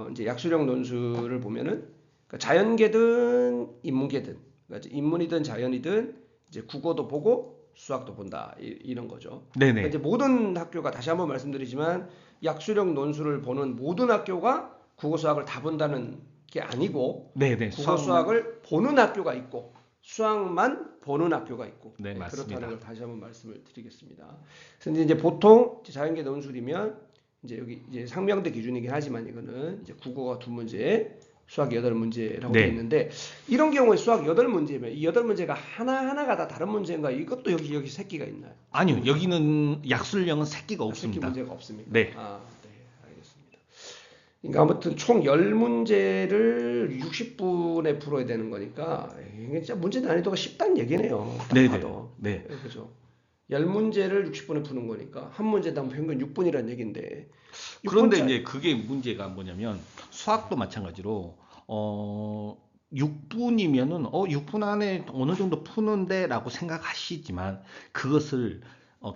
Speaker 1: 이제 약수령 논술을 보면은 그러니까 자연계든 인문계든. 그러니까 인문이든 자연이든 이제 국어도 보고 수학도 본다 이런 거죠.
Speaker 2: 네네.
Speaker 1: 그러니까 이제 모든 학교가 다시 한번 말씀드리지만 약수령 논술을 보는 모든 학교가 국어 수학을 다 본다는 게 아니고
Speaker 2: 네네.
Speaker 1: 국어 수학을 보는 학교가 있고 수학만 보는 학교가 있고
Speaker 2: 네, 맞습니다.
Speaker 1: 그렇다는 걸 다시 한번 말씀을 드리겠습니다. 그런데 이제 보통 자연계 논술이면 이제 여기 이제 상명대 기준이긴 하지만 이거는 이제 국어가 2문제, 수학 8문제라고 되어 있는데 이런 경우에 수학 8문제면 이 8문제가 하나하나가 다 다른 문제인가? 이것도 여기 새끼가 있나요?
Speaker 2: 아니요. 여기는 약술령은 새끼가 없습니다.
Speaker 1: 새끼 문제가 없습니까?
Speaker 2: 네.
Speaker 1: 네, 알겠습니다. 그러니까 아무튼 총 10문제를 60분에 풀어야 되는 거니까 이게 진짜 문제 난이도가 쉽다는 얘기네요. 딱
Speaker 2: 네네.
Speaker 1: 봐도.
Speaker 2: 네.
Speaker 1: 그죠? 10문제를 60분에 푸는 거니까 한 문제당 평균 6분이라는 얘기인데
Speaker 2: 그런데
Speaker 1: 6분짜리.
Speaker 2: 이제 그게 문제가 뭐냐면 수학도 마찬가지로 6분이면은 6분 안에 어느 정도 푸는데라고 생각하시지만 그것을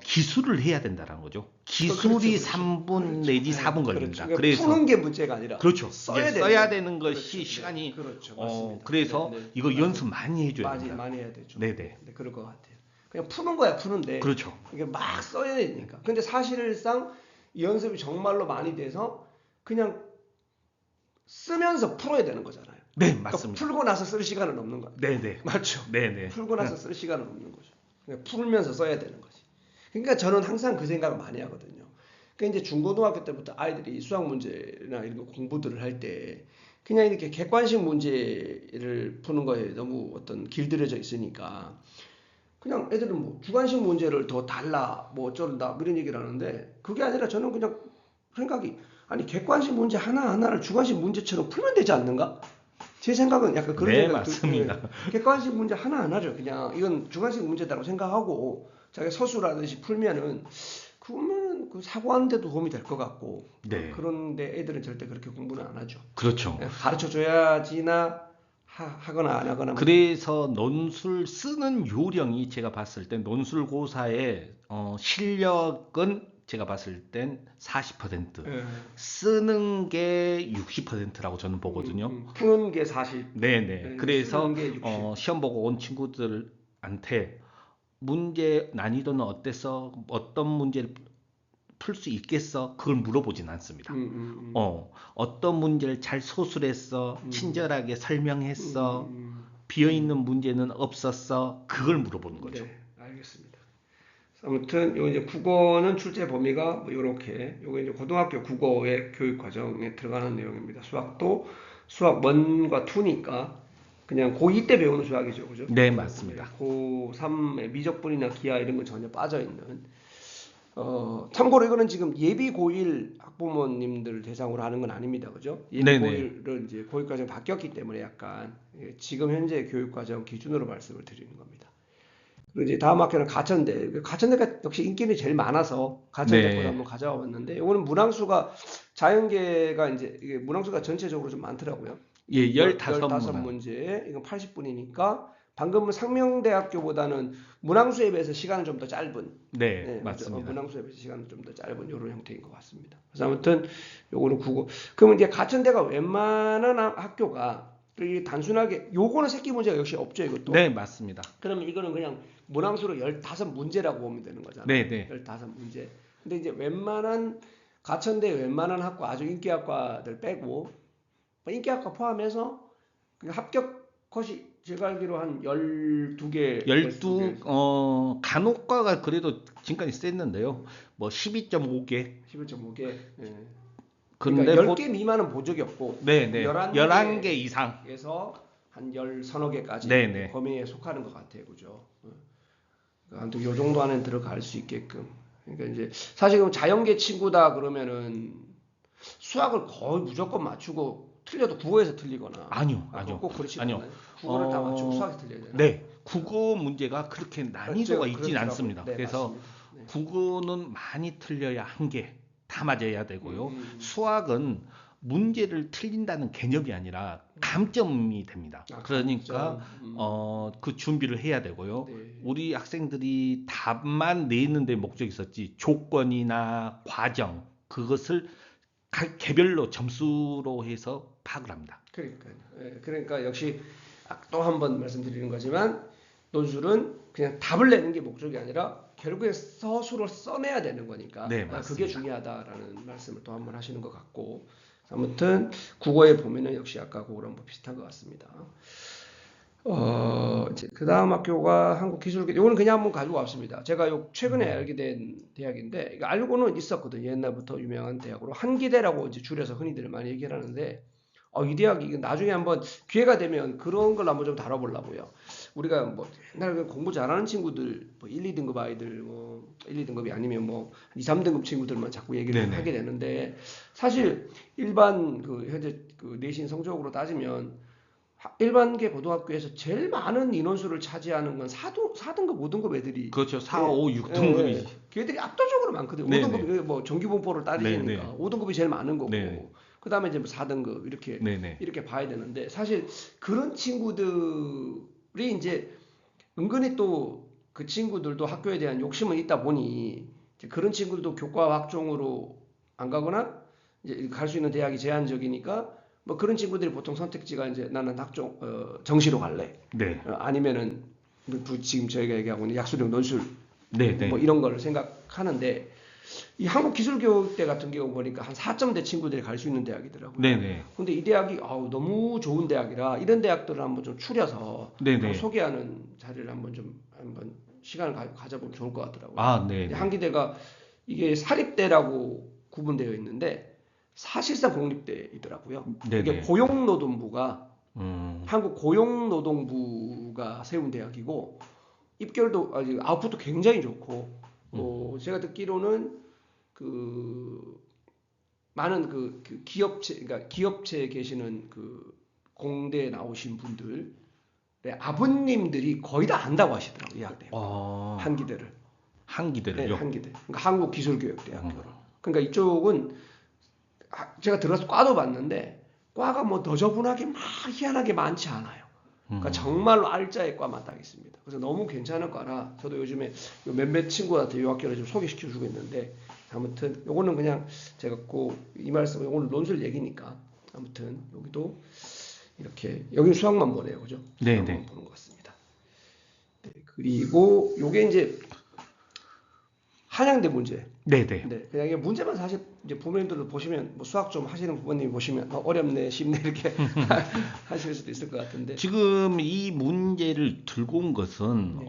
Speaker 2: 기술을 해야 된다는 거죠. 기술이
Speaker 1: 그렇죠.
Speaker 2: 3분 내지 4분 걸립니다.
Speaker 1: 그렇죠.
Speaker 2: 그래서
Speaker 1: 푸는 게 문제가 아니라
Speaker 2: 그렇죠.
Speaker 1: 써야
Speaker 2: 되는 것이
Speaker 1: 그렇죠.
Speaker 2: 시간이
Speaker 1: 그렇죠. 맞습니다.
Speaker 2: 그래서
Speaker 1: 네, 네.
Speaker 2: 이거
Speaker 1: 맞아요.
Speaker 2: 연습 많이 해줘야 됩니다.
Speaker 1: 많이 해야 되죠.
Speaker 2: 네네.
Speaker 1: 네, 그럴 것 같아요. 그냥 푸는 거야 푸는데
Speaker 2: 그렇죠.
Speaker 1: 이게 막 써야 되니까. 근데 사실상 이 연습이 정말로 많이 돼서 그냥 쓰면서 풀어야 되는 거잖아요.
Speaker 2: 네,
Speaker 1: 그러니까
Speaker 2: 맞습니다.
Speaker 1: 풀고 나서 쓸 시간은 없는 거예요.
Speaker 2: 네네.
Speaker 1: 맞죠?
Speaker 2: 네네.
Speaker 1: 풀고 나서 쓸 시간은 없는 거죠. 그냥 풀면서 써야 되는 거지. 그러니까 저는 항상 그 생각을 많이 하거든요. 그러니까 이제 중고등학교 때부터 아이들이 수학 문제나 이런 거 공부들을 할 때 그냥 이렇게 객관식 문제를 푸는 거에 너무 어떤 길들여져 있으니까 그냥 애들은 뭐 주관식 문제를 더 달라 뭐 어쩐다 이런 얘기를 하는데 그게 아니라 저는 그냥 생각이 아니 객관식 문제 하나하나를 주관식 문제처럼 풀면 되지 않는가? 제 생각은 약간 그런
Speaker 2: 네,
Speaker 1: 생각이
Speaker 2: 맞습니다.
Speaker 1: 객관식 문제 하나하나를 그냥 이건 주관식 문제다라고 생각하고 자기 서술하듯이 풀면은 그러면 그 사고하는데도 도움이 될 것 같고
Speaker 2: 네.
Speaker 1: 그런데 애들은 절대 그렇게 공부는 안 하죠.
Speaker 2: 그렇죠.
Speaker 1: 가르쳐 줘야지나 하거나 안 하거나.
Speaker 2: 그래서 논술 쓰는 요령이 제가 봤을 땐 논술고사의 실력은 제가 봤을 땐 40%, 쓰는 게 60%라고 저는 보거든요.
Speaker 1: 푸는 게 40.
Speaker 2: 네네. 그래서
Speaker 1: 쓰는 게 60.
Speaker 2: 시험 보고 온 친구들한테 문제 난이도는 어땠어? 어떤 문제를 풀 수 있겠어? 그걸 물어보진 않습니다. 어떤 문제를 잘 소술했어? 친절하게 설명했어? 비어있는 문제는 없었어? 그걸 물어보는 거죠.
Speaker 1: 네, 알겠습니다. 아무튼 요 이제 국어는 출제 범위가 뭐 요렇게 요거 이제 고등학교 국어의 교육 과정에 들어가는 내용입니다. 수학도 수학 1과 2니까 그냥 고2 때 배우는 수학이죠. 그죠?
Speaker 2: 네, 맞습니다.
Speaker 1: 고3의 미적분이나 기하 이런 건 전혀 빠져 있는. 참고로 이거는 지금 예비 고1 학부모님들 대상으로 하는 건 아닙니다. 그죠? 예비
Speaker 2: 네네.
Speaker 1: 고1은 이제 교육 과정이 바뀌었기 때문에 약간 지금 현재 교육 과정 기준으로 말씀을 드리는 겁니다. 그리고 이제 다음 학교는 가천대. 가천대가 역시 인기는 제일 많아서 가천대보다
Speaker 2: 네.
Speaker 1: 한번 가져와 봤는데 이거는 문항수가 자연계가 이제 이게 문항수가 전체적으로 좀 많더라고요.
Speaker 2: 예, 15문항.
Speaker 1: 15문제. 이건 80분이니까 방금은 상명대학교보다는 문항수에 비해서 시간은 좀 더 짧은.
Speaker 2: 네, 맞습니다.
Speaker 1: 문항수에 비해서 시간은 좀 더 짧은 이런 형태인 것 같습니다. 그래서 아무튼 요거는 국어. 그러면 이제 가천대가 웬만한 학교가 이게 단순하게 요거는 새끼 문제가 역시 없죠, 이것도.
Speaker 2: 네, 맞습니다.
Speaker 1: 그러면 이거는 그냥 문항수로 15문제라고 보면 되는 거잖아요.
Speaker 2: 네, 네.
Speaker 1: 15문제. 근데 이제 웬만한 가천대 웬만한 학과 아주 인기 학과들 빼고 인기학과 포함해서 그 합격 컷이 제가 알기로 한 12개
Speaker 2: 12, 간호과가 그래도 지금까지 셌는데요. 뭐 12.5개.
Speaker 1: 11.5개. 예.
Speaker 2: 근데
Speaker 1: 그러니까 10개 미만은 본 적이 없고
Speaker 2: 네, 네. 11개 이상.
Speaker 1: 에서 한 10서너 개까지
Speaker 2: 네, 네.
Speaker 1: 범위에 속하는 것 같아요. 그죠? 아무튼 요 정도 안에 들어갈 수 있게끔. 그러니까 이제 사실 그럼 자연계 친구다 그러면은 수학을 거의 무조건 맞추고 틀려도 국어에서 틀리거나.
Speaker 2: 아니요.
Speaker 1: 꼭 그렇지
Speaker 2: 아니요.
Speaker 1: 않나요? 국어를 다 맞추고 수학에 틀려야 되나?
Speaker 2: 네. 국어 문제가 그렇게 난이도가
Speaker 1: 그렇죠.
Speaker 2: 있진
Speaker 1: 그렇더라고요.
Speaker 2: 않습니다.
Speaker 1: 네,
Speaker 2: 그래서
Speaker 1: 맞습니다. 네.
Speaker 2: 국어는 많이 틀려야 한 개 다 맞아야 되고요. 수학은 문제를 틀린다는 개념이 아니라 감점이 됩니다. 그러니까 그 준비를 해야 되고요.
Speaker 1: 네.
Speaker 2: 우리 학생들이 답만 내는데 목적이 있었지 조건이나 과정 그것을 각 개별로 점수로 해서 파악을 합니다.
Speaker 1: 그러니까 역시 또 한 번 말씀드리는 거지만 논술은 그냥 답을 내는 게 목적이 아니라 결국에 서술을 써내야 되는 거니까
Speaker 2: 네,
Speaker 1: 그게
Speaker 2: 맞습니다.
Speaker 1: 중요하다라는 말씀을 또 한 번 하시는 것 같고 아무튼 국어에 보면은 역시 아까 그거랑 뭐 비슷한 것 같습니다. 이제 그 다음 학교가 한국기술교, 이거는 그냥 한번 가지고 왔습니다. 제가 요 최근에 알게 된 대학인데, 이거 알고는 있었거든요. 옛날부터 유명한 대학으로. 한기대라고 이제 줄여서 흔히들 많이 얘기를 하는데, 이 대학이 이거 나중에 한번 기회가 되면 그런 걸 한번 좀 다뤄보려고요. 우리가 뭐 옛날에 그 공부 잘하는 친구들, 뭐 1, 2등급 아이들, 뭐 1, 2등급이 아니면 뭐 2, 3등급 친구들만 자꾸 얘기를
Speaker 2: 네네.
Speaker 1: 하게 되는데, 사실 일반 그 현재 그 내신 성적으로 따지면 일반계 고등학교에서 제일 많은 인원수를 차지하는 건 4등급, 5등급 애들이
Speaker 2: 그렇죠. 4,
Speaker 1: 예,
Speaker 2: 5,
Speaker 1: 예, 예.
Speaker 2: 6등급이.
Speaker 1: 걔들이 압도적으로 많거든요.
Speaker 2: 네네.
Speaker 1: 5등급이 뭐 정기분포를 따지니까
Speaker 2: 네네.
Speaker 1: 5등급이 제일 많은
Speaker 2: 네네.
Speaker 1: 거고 그 다음에 이제 뭐 4등급
Speaker 2: 네네.
Speaker 1: 이렇게 봐야 되는데 사실 그런 친구들이 이제 은근히 또 그 친구들도 학교에 대한 욕심은 있다 보니 이제 그런 친구들도 교과 학종으로 안 가거나 이제 갈 수 있는 대학이 제한적이니까 뭐 그런 친구들이 보통 선택지가 이제 나는 학종 정시로 갈래.
Speaker 2: 네.
Speaker 1: 아니면은 지금 저희가 얘기하고 있는 약수령 논술 뭐
Speaker 2: 네네.
Speaker 1: 이런 걸 생각하는데 이 한국기술교육대 같은 경우 보니까 한 4점대 친구들이 갈 수 있는 대학이더라고요.
Speaker 2: 네네.
Speaker 1: 근데 이 대학이 너무 좋은 대학이라 이런 대학들을 한번 좀 추려서 한번
Speaker 2: 네네.
Speaker 1: 소개하는 자리를 한번 시간을 가져보면 좋을 것 같더라고요.
Speaker 2: 아,
Speaker 1: 근데
Speaker 2: 네네.
Speaker 1: 한기대가 이게 사립대라고 구분되어 있는데 사실상 공립대이더라고요. 이게
Speaker 2: 네네.
Speaker 1: 고용노동부가
Speaker 2: 음,
Speaker 1: 한국 고용노동부가 세운 대학이고 입결도 아직 아웃풋도 굉장히 좋고
Speaker 2: 음.
Speaker 1: 제가 듣기로는 그 많은 그 기업체 그러니까 기업체에 계시는 그 공대에 나오신 분들의 아버님들이 거의 다 안다고 하시더라고요. 이 학대
Speaker 2: 어,
Speaker 1: 한기대를. 네,
Speaker 2: 한기대를요.
Speaker 1: 한기대. 그러니까 한국기술교육대학교를.
Speaker 2: 어,
Speaker 1: 그러니까 이쪽은 제가 들어가서 과도 봤는데 과가 뭐 너저분하게 막 희한하게 많지 않아요. 그러니까
Speaker 2: 음,
Speaker 1: 정말로 알짜의 과만 딱 있습니다. 그래서 너무 괜찮은 과라 저도 요즘에 몇몇 친구한테 이 학교를 좀 소개시켜 주고 있는데 아무튼 요거는 그냥 제가 이 말씀은 오늘 논술 얘기니까 아무튼 여기도 이렇게 여기 수학만 보네요, 그죠? 수학만
Speaker 2: 네네.
Speaker 1: 보는 것 같습니다. 네, 그리고 요게 이제 한양대 문제.
Speaker 2: 네네.
Speaker 1: 네, 그냥 이게 문제만 사실 이제 부모님들도 보시면 뭐 수학 좀 하시는 부모님 보시면 어렵네, 쉽네 이렇게 하실 수도 있을 것 같은데.
Speaker 2: 지금 이 문제를 들고 온 것은
Speaker 1: 네.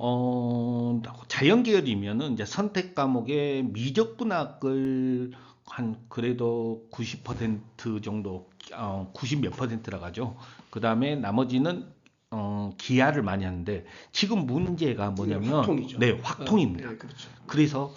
Speaker 2: 자연 계열이면은 이제 선택 과목의 미적분학을 한 그래도 90% 정도 90 몇 퍼센트라 가죠. 그다음에 나머지는 기하를 많이 하는데 지금 문제가
Speaker 1: 이건
Speaker 2: 뭐냐면
Speaker 1: 확통이죠.
Speaker 2: 네, 확통입니다.
Speaker 1: 네, 그렇죠.
Speaker 2: 그래서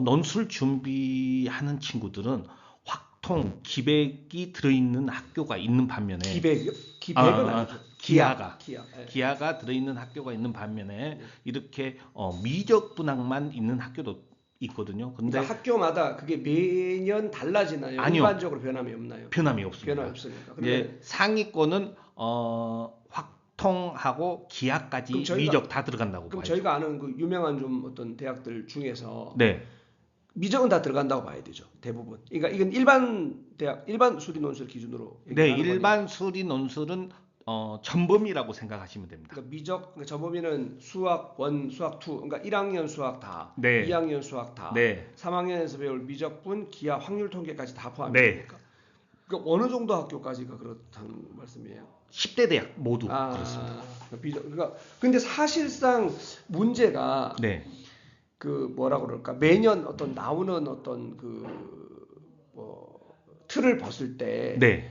Speaker 2: 논술 준비하는 친구들은 확통 기백이 들어있는 학교가 있는 반면에
Speaker 1: 기백이요? 기백은 아니죠.
Speaker 2: 기하가
Speaker 1: 기하. 네.
Speaker 2: 기하가 들어있는 학교가 있는 반면에
Speaker 1: 네.
Speaker 2: 이렇게 미적 분학만 있는 학교도 있거든요.
Speaker 1: 그러니까
Speaker 2: 근데
Speaker 1: 학교마다 그게 매년 달라지나요?
Speaker 2: 아니요,
Speaker 1: 일반적으로 변함이 없나요?
Speaker 2: 변함이
Speaker 1: 변함이
Speaker 2: 없습니다.
Speaker 1: 없으니까.
Speaker 2: 이제
Speaker 1: 그러면
Speaker 2: 상위권은 확통하고
Speaker 1: 그럼
Speaker 2: 기하까지
Speaker 1: 저희가
Speaker 2: 미적 다 들어간다고
Speaker 1: 그럼
Speaker 2: 봐야죠.
Speaker 1: 저희가 아는 그 유명한 좀 어떤 대학들 중에서
Speaker 2: 네,
Speaker 1: 미적은 다 들어간다고 봐야 되죠. 대부분. 그러니까 이건 일반 대학, 일반 수리 논술 기준으로 얘기를
Speaker 2: 네,
Speaker 1: 하는 거니까.
Speaker 2: 일반 수리 논술은 전범이라고 생각하시면 됩니다.
Speaker 1: 그러니까 그러니까 저범위는 수학 1, 수학 2, 그러니까 1학년 수학 다,
Speaker 2: 네,
Speaker 1: 2학년 수학 다,
Speaker 2: 네,
Speaker 1: 3학년에서 배울 미적분, 기하, 확률 통계까지 다 포함이
Speaker 2: 네.
Speaker 1: 됩니까? 그러니까 어느 정도 학교까지가 그렇다는 말씀이에요?
Speaker 2: 10대 대학 모두 그렇습니다.
Speaker 1: 아, 그러니까 근데 사실상 문제가
Speaker 2: 네,
Speaker 1: 그 뭐라 그럴까 매년 어떤 나오는 어떤 뭐 틀을 벗을 때
Speaker 2: 네.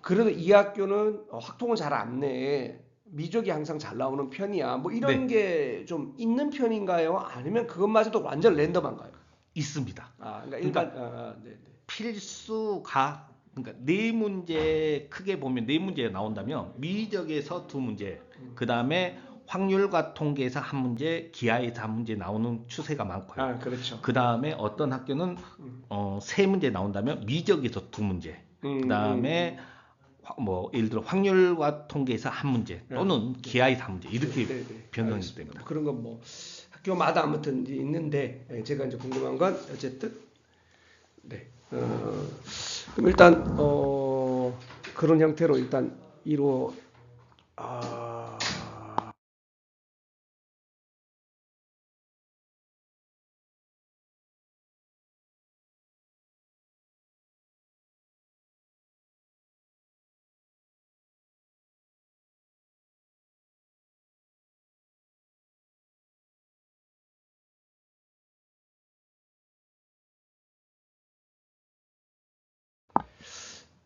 Speaker 1: 그래도 이 학교는 확통은 잘 안 내. 미적이 항상 잘 나오는 편이야. 뭐 이런
Speaker 2: 네,
Speaker 1: 게 좀 있는 편인가요? 아니면 그것마저도 완전 랜덤한가요?
Speaker 2: 있습니다.
Speaker 1: 그러니까 일반
Speaker 2: 그러니까
Speaker 1: 네, 네.
Speaker 2: 필수가 그러니까 네 문제 크게 보면 네 문제가 나온다면 미적에서 두 문제, 그 다음에 확률과 통계에서 한 문제, 기하에서 한 문제 나오는 추세가 많고요.
Speaker 1: 그렇죠.
Speaker 2: 그 다음에 어떤 학교는 세 문제 나온다면 미적에서 두 문제, 그 다음에 뭐 예를 들어 확률과 통계에서 한 문제 또는
Speaker 1: 네.
Speaker 2: 기하에서 한 문제
Speaker 1: 네,
Speaker 2: 이렇게
Speaker 1: 네, 네.
Speaker 2: 변동이
Speaker 1: 알겠습니다.
Speaker 2: 됩니다.
Speaker 1: 뭐 그런 건 뭐 학교마다 아무튼 이제 있는데 제가 이제 궁금한 건 어쨌든 네. 그럼 일단 그런 형태로 일단 이루어 아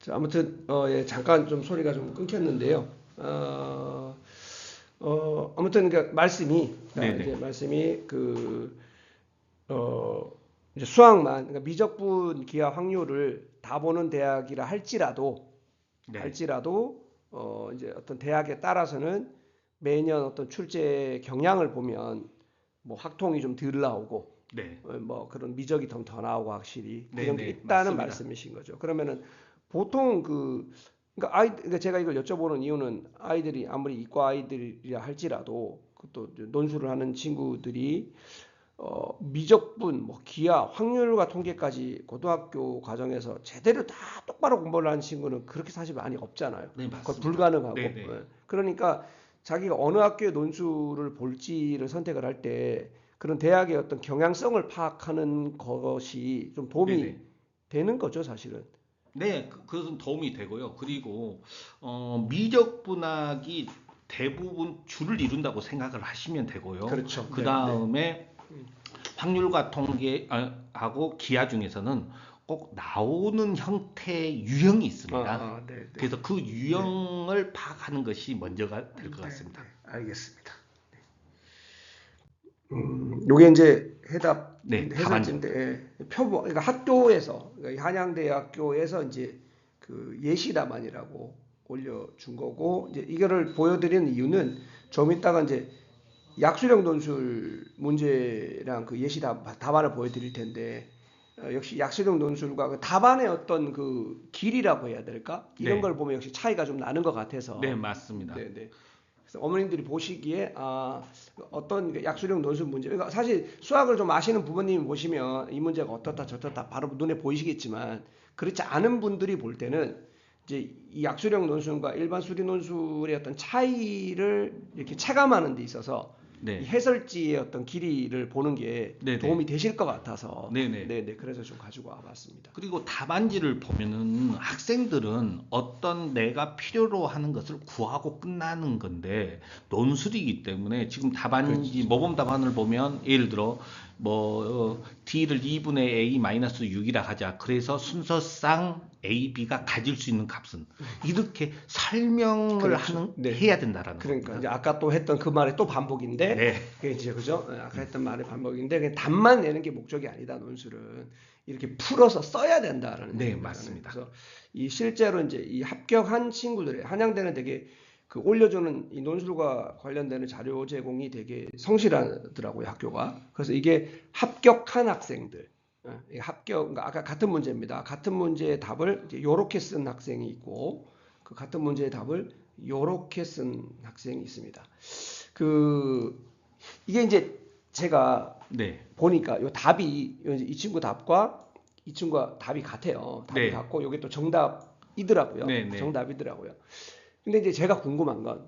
Speaker 1: 자, 아무튼 예, 잠깐 좀 소리가 좀 끊겼는데요. 아무튼 그 말씀이
Speaker 2: 네네.
Speaker 1: 이제 말씀이 어, 이제 수학만 그러니까 미적분 기하 확률을 다 보는 대학이라
Speaker 2: 네.
Speaker 1: 이제 어떤 대학에 따라서는 매년 어떤 출제 경향을 보면 뭐 학통이 좀 덜 나오고
Speaker 2: 네.
Speaker 1: 뭐 그런 미적이 더 나오고 확실히 그런 게
Speaker 2: 네네.
Speaker 1: 있다는
Speaker 2: 맞습니다.
Speaker 1: 말씀이신 거죠. 그러면은 보통 그러니까 제가 이걸 여쭤보는 이유는 아이들이 아무리 이과 아이들이라 할지라도 그또 논술을 하는 친구들이 미적분, 뭐 기하, 확률과 통계까지 고등학교 과정에서 제대로 다 똑바로 공부를 하는 친구는 그렇게 사실 많이 없잖아요.
Speaker 2: 네,
Speaker 1: 거의
Speaker 2: 맞습니다.
Speaker 1: 불가능하고.
Speaker 2: 네네.
Speaker 1: 예. 그러니까 자기가 어느 학교의 논술을 볼지를 선택을 할 때 그런 대학의 어떤 경향성을 파악하는 것이 좀 도움이
Speaker 2: 네네.
Speaker 1: 되는 거죠, 사실은.
Speaker 2: 네, 그것은 도움이 되고요. 그리고 미적분학이 대부분 줄을 이룬다고 생각을 하시면 되고요.
Speaker 1: 그렇죠.
Speaker 2: 그
Speaker 1: 네, 네.
Speaker 2: 다음에 확률과 통계하고 기하 중에서는 꼭 나오는 형태의 유형이 있습니다.
Speaker 1: 네, 네.
Speaker 2: 그래서 그
Speaker 1: 네.
Speaker 2: 유형을 파악하는 것이 먼저가 될 것
Speaker 1: 네,
Speaker 2: 같습니다.
Speaker 1: 네. 알겠습니다. 요게 이제
Speaker 2: 네, 답안지.
Speaker 1: 해설지인데 표본 그러니까 학교에서 그러니까 한양대학교에서 이제 그 예시답안이라고 올려준 거고 이제 이거를 보여드리는 이유는 좀 이따가 이제 약수령 논술 문제랑 그 답안을 보여드릴 텐데 역시 약수령 논술과 그 답안의 어떤 그 길이라고 해야 될까 이런
Speaker 2: 네,
Speaker 1: 걸 보면 역시 차이가 좀 나는 것
Speaker 2: 네,
Speaker 1: 같아서
Speaker 2: 맞습니다.
Speaker 1: 네네. 그래서 어머님들이 보시기에 어떤 약수령 논술 문제 그러니까 사실 수학을 좀 아시는 부모님이 보시면 이 문제가 어떻다 저떻다 바로 눈에 보이시겠지만 그렇지 않은 분들이 볼 때는 이제 이 약수령 논술과 일반 수리 논술의 어떤 차이를 이렇게 체감하는 데 있어서 이
Speaker 2: 네,
Speaker 1: 해설지의 어떤 길이를 보는 게
Speaker 2: 네, 네,
Speaker 1: 도움이 되실 것 같아서
Speaker 2: 네, 네.
Speaker 1: 네네 그래서 좀 가지고 와봤습니다.
Speaker 2: 그리고 답안지를 보면은 학생들은 어떤 내가 필요로 하는 것을 구하고 끝나는 건데 논술이기 때문에 지금 답안지
Speaker 1: 그렇죠.
Speaker 2: 모범 답안을 보면 예를 들어 D를 2분의 A 마이너스 6이라 하자. 그래서 순서상 A, B가 가질 수 있는 값은 이렇게 설명을
Speaker 1: 그렇죠.
Speaker 2: 하는
Speaker 1: 네.
Speaker 2: 해야 된다라는
Speaker 1: 그러니까 이제
Speaker 2: 겁니다.
Speaker 1: 아까 또 했던 그 말의 또 반복인데
Speaker 2: 네,
Speaker 1: 그게 이제 그죠? 아까 했던 말의 반복인데 그냥 답만 내는 게 목적이 아니다. 논술은 이렇게 풀어서 써야 된다라는
Speaker 2: 네,
Speaker 1: 얘기입니다.
Speaker 2: 맞습니다.
Speaker 1: 그래서 이 실제로 이제 이 합격한 친구들의 한양대는 되게 그 올려주는 이 논술과 관련되는 자료 제공이 되게 성실하더라고요 학교가. 그래서 이게 합격한 학생들, 이게 그러니까 아까 같은 문제입니다. 같은 문제의 답을 이제 요렇게 쓴 학생이 있고 그 같은 문제의 답을 요렇게 쓴 학생이 있습니다. 그 이게 이제 제가
Speaker 2: 네,
Speaker 1: 보니까 요 답이 이 친구 답과 이 친구가 답이 같아요. 답이
Speaker 2: 네,
Speaker 1: 같고 이게 또 정답이더라고요.
Speaker 2: 네, 네,
Speaker 1: 정답이더라고요. 근데 이제 제가 궁금한 건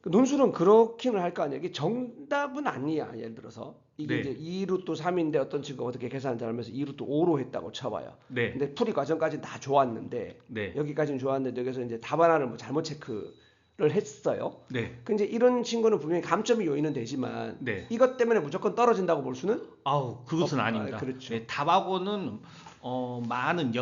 Speaker 1: 논술은 그렇기는 할 거 아니에요. 이게 정답은 아니야. 예를 들어서 이게 이제
Speaker 2: 네,
Speaker 1: 2루트 3인데 어떤 친구가 어떻게 계산을 잘하면서 2루트 5로 했다고 쳐봐요.
Speaker 2: 네,
Speaker 1: 근데 풀이 과정까지는 다 좋았는데
Speaker 2: 네,
Speaker 1: 여기까지는 좋았는데 여기서 이제 답 하나를 뭐 잘못 체크를 했어요.
Speaker 2: 네,
Speaker 1: 근데 이런 친구는 분명히 감점이 요인은 되지만
Speaker 2: 네.
Speaker 1: 이것 때문에 무조건 떨어진다고 볼 수는
Speaker 2: 아우, 그것은 아닙니다.
Speaker 1: 그렇죠.
Speaker 2: 예, 답하고는 많은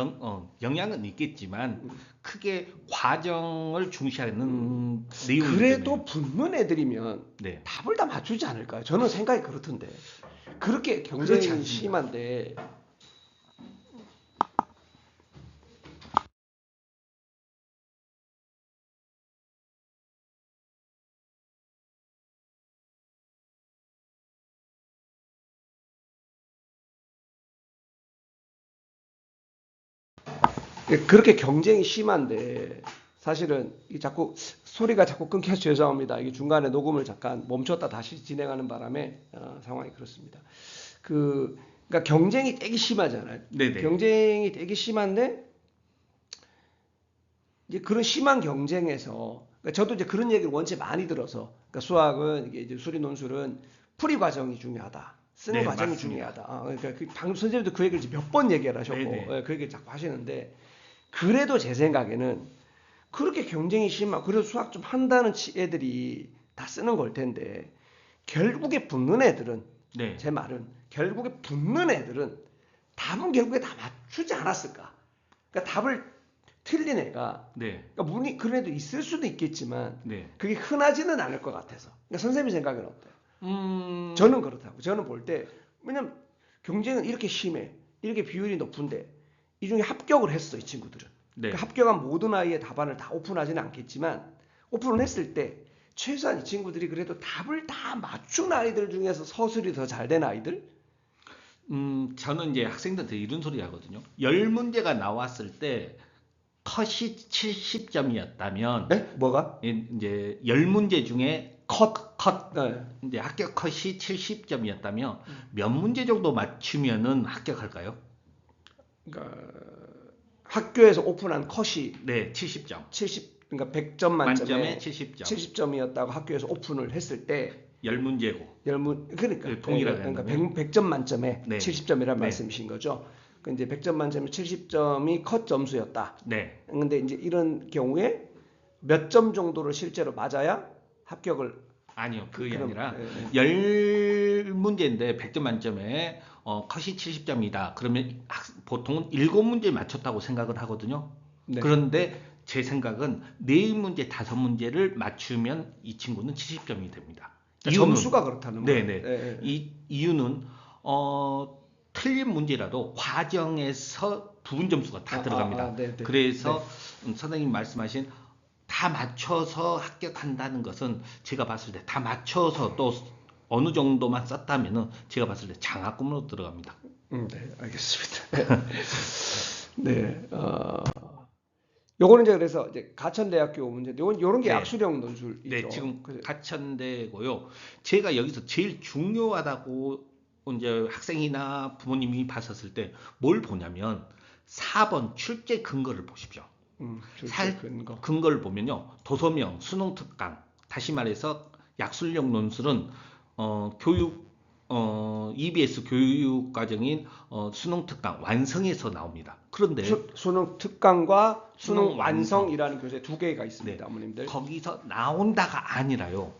Speaker 2: 영향은 있겠지만 크게 과정을 중시하는 내용이기 때문에요.
Speaker 1: 그래도 붙는 애들이면
Speaker 2: 네,
Speaker 1: 답을 다 맞추지 않을까요? 저는 생각이 그렇던데. 그렇게
Speaker 2: 그렇지
Speaker 1: 경쟁이
Speaker 2: 않습니다.
Speaker 1: 심한데 그렇게 경쟁이 심한데 사실은 이 자꾸 소리가 자꾸 끊겨서 죄송합니다. 이게 중간에 녹음을 잠깐 멈췄다 다시 진행하는 바람에 상황이 그렇습니다. 그러니까 경쟁이 되게 심하잖아요.
Speaker 2: 네네,
Speaker 1: 경쟁이 되게 심한데 이제 그런 심한 경쟁에서 그러니까 저도 이제 그런 얘기를 원체 많이 들어서 그러니까 수학은 이게 이제 수리 논술은 풀이 과정이 중요하다. 쓰는
Speaker 2: 네,
Speaker 1: 과정이
Speaker 2: 맞습니다.
Speaker 1: 중요하다. 그러니까 방금 선생님도 그 얘기를 몇 번 얘기를 하셨고
Speaker 2: 네네,
Speaker 1: 그 얘기를 자꾸 하시는데 그래도 제 생각에는 그렇게 경쟁이 심하고 그래도 수학 좀 한다는 애들이 다 쓰는 걸 텐데 결국에 붙는 애들은
Speaker 2: 네,
Speaker 1: 제 말은 결국에 붙는 애들은 답은 결국에 다 맞추지 않았을까? 그러니까 답을 틀린 애가
Speaker 2: 네.
Speaker 1: 그러니까 문이 그런 애도 있을 수도 있겠지만
Speaker 2: 네.
Speaker 1: 그게 흔하지는 않을 것 같아서. 그러니까 선생님 생각은 어때요?
Speaker 2: 음.
Speaker 1: 저는 그렇다고. 저는 볼 때 왜냐면 경쟁은 이렇게 심해, 이렇게 비율이 높은데 이 중에 합격을 했어 이 친구들은.
Speaker 2: 네.
Speaker 1: 그러니까 합격한 모든 아이의 답안을 다 오픈하지는 않겠지만 오픈을 했을 때 최소한 이 친구들이 그래도 답을 다 맞춘 아이들 중에서 서술이 더 잘 된 아이들?
Speaker 2: 저는 이제 학생들한테 이런 소리 하거든요. 10문제가 나왔을 때 컷이 70점이었다면
Speaker 1: 네? 뭐가?
Speaker 2: 이제 10문제 중에 컷
Speaker 1: 네.
Speaker 2: 이제 합격 컷이 70점이었다면 몇 문제 정도 맞추면은 합격할까요?
Speaker 1: 그러니까 학교에서 오픈한 컷이
Speaker 2: 네, 70점.
Speaker 1: 그러니까 100점
Speaker 2: 만점에
Speaker 1: 만점에
Speaker 2: 70점.
Speaker 1: 70점이었다고 학교에서 오픈을 했을 때
Speaker 2: 10문제고.
Speaker 1: 그러니까
Speaker 2: 네, 동일하게
Speaker 1: 그러니까
Speaker 2: 한다면?
Speaker 1: 100점 만점에
Speaker 2: 네.
Speaker 1: 70점이란
Speaker 2: 네.
Speaker 1: 말씀이신 거죠. 근데 100점 만점에 70점이 컷 점수였다.
Speaker 2: 네.
Speaker 1: 근데 이제 이런 경우에 몇 점 정도를 실제로 맞아야 합격을
Speaker 2: 아니요, 그게
Speaker 1: 그럼,
Speaker 2: 아니라
Speaker 1: 네, 네.
Speaker 2: 10문제인데 100점 만점에 컷이 70점이다. 그러면 보통은 7문제 맞췄다고 생각을 하거든요.
Speaker 1: 네.
Speaker 2: 그런데 제 생각은 4문제, 5문제를 맞추면 이 친구는 70점이 됩니다.
Speaker 1: 그러니까 점수가 그렇다는 거예요.
Speaker 2: 네네.
Speaker 1: 네.
Speaker 2: 이 이유는 틀린 문제라도 과정에서 부분 점수가 다 들어갑니다.
Speaker 1: 네, 네.
Speaker 2: 그래서 선생님 말씀하신 다 맞춰서 합격한다는 것은 제가 봤을 때 다 맞춰서 또 어느 정도만 썼다면은 제가 봤을 때 장학금으로 들어갑니다.
Speaker 1: 네, 알겠습니다. 네, 요거는 이제 그래서 이제 가천대학교 문제, 요런 게
Speaker 2: 네.
Speaker 1: 약수령 논술이죠.
Speaker 2: 네, 지금 가천대고요. 제가 여기서 제일 중요하다고 이제 학생이나 부모님이 봤었을 때 뭘 보냐면 4번 출제 근거를 보십시오.
Speaker 1: 출제 근거.
Speaker 2: 근거를 보면요. 도서명, 수능 특강, 다시 말해서 약술형 논술은 EBS 교육 과정인 수능 특강 완성에서 나옵니다. 그런데
Speaker 1: 수능 특강과 수능
Speaker 2: 수능 완성.
Speaker 1: 완성이라는 교재 두 개가 있습니다,
Speaker 2: 네.
Speaker 1: 어머님들.
Speaker 2: 거기서 나온다가 아니라요.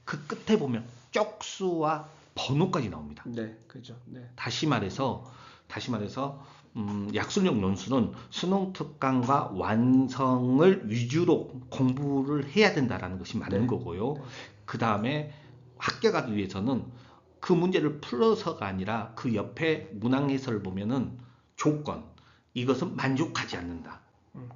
Speaker 2: 그 끝에 보면 쪽수와 번호까지 나옵니다.
Speaker 1: 네, 그죠. 네.
Speaker 2: 다시 말해서 약술형 논술은 수능 특강과 완성을 위주로 공부를 해야 된다라는 것이 맞는
Speaker 1: 네.
Speaker 2: 거고요. 그 다음에 합격하기 위해서는 그 문제를 풀어서가 아니라 그 옆에 문항 해설을 보면은 조건, 이것은 만족하지 않는다.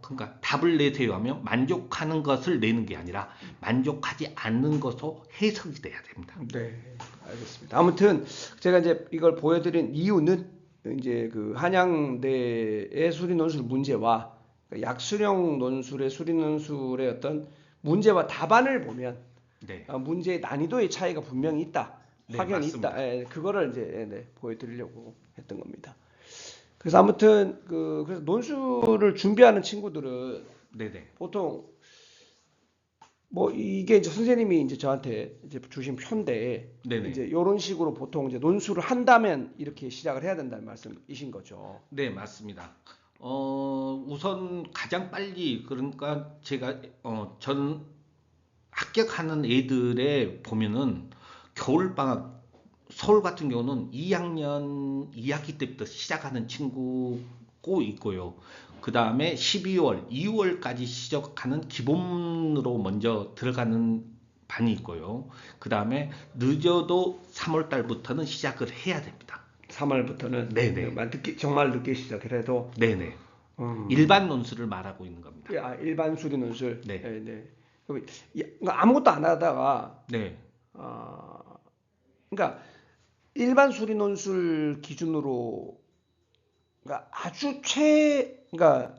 Speaker 2: 그러니까 답을 내세요 하면 만족하는 것을 내는 게 아니라 만족하지 않는 것으로 해석이 돼야 됩니다.
Speaker 1: 네, 알겠습니다. 아무튼 제가 이제 이걸 보여드린 이유는 이제 그 한양대의 수리논술 문제와 약수령 논술의 수리논술의 어떤 문제와 답안을 보면
Speaker 2: 네.
Speaker 1: 문제의 난이도의 차이가 분명히 있다,
Speaker 2: 네,
Speaker 1: 확연히
Speaker 2: 맞습니다.
Speaker 1: 있다. 예, 그거를 이제 보여드리려고 했던 겁니다. 그래서 아무튼 그래서 논술을 준비하는 친구들은
Speaker 2: 네네.
Speaker 1: 보통 뭐 이게 이제 선생님이 이제 저한테 이제 주신 표인데
Speaker 2: 네네.
Speaker 1: 이제 이런 식으로 보통 이제 논술을 한다면 이렇게 시작을 해야 된다는 말씀이신 거죠.
Speaker 2: 네, 맞습니다. 우선 가장 빨리 그러니까 제가 전 합격하는 애들의 보면은 겨울방학 서울 같은 경우는 2학년 2학기 때부터 시작하는 친구고 있고요. 그 다음에 12월, 2월까지 시작하는 기본으로 먼저 들어가는 반이 있고요. 그 다음에 늦어도 3월 달부터는 시작을 해야 됩니다.
Speaker 1: 3월부터는
Speaker 2: 네네.
Speaker 1: 정말 늦게 시작을 해도
Speaker 2: 네네. 일반 논술을 말하고 있는 겁니다.
Speaker 1: 일반 수리 논술.
Speaker 2: 네.
Speaker 1: 네. 그러니까 아무것도 안 하다가
Speaker 2: 네.
Speaker 1: 그러니까 일반 수리 논술 기준으로 그러니까 그러니까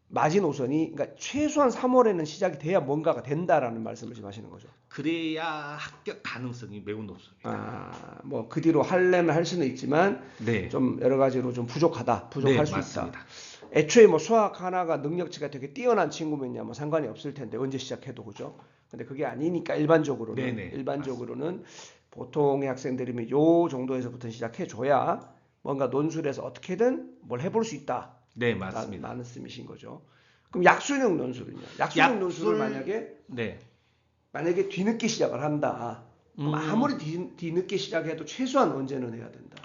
Speaker 1: 마지노선이 그러니까 최소한 3월에는 시작이 돼야 뭔가가 된다라는 말씀을 지금 하시는 거죠.
Speaker 2: 그래야 합격 가능성이 매우 높습니다.
Speaker 1: 뭐 그 뒤로 하려면 할 수는 있지만
Speaker 2: 네.
Speaker 1: 좀 여러 가지로 좀 부족할
Speaker 2: 네,
Speaker 1: 수
Speaker 2: 맞습니다.
Speaker 1: 있다. 애초에 뭐 수학 하나가 능력치가 되게 뛰어난 친구면야 뭐 상관이 없을 텐데 언제 시작해도 그죠. 근데 그게 아니니까 일반적으로는 보통의 학생들이면 요 정도에서부터 시작해 줘야 뭔가 논술에서 어떻게든 뭘 해볼 수 있다.
Speaker 2: 네, 맞습니다.
Speaker 1: 라는 말씀이신 거죠. 그럼 약수령 논술은요? 약수령 논술을 만약에 뒤늦게 시작을 한다. 그럼 아무리 뒤늦게 시작해도 최소한 언제는 해야 된다.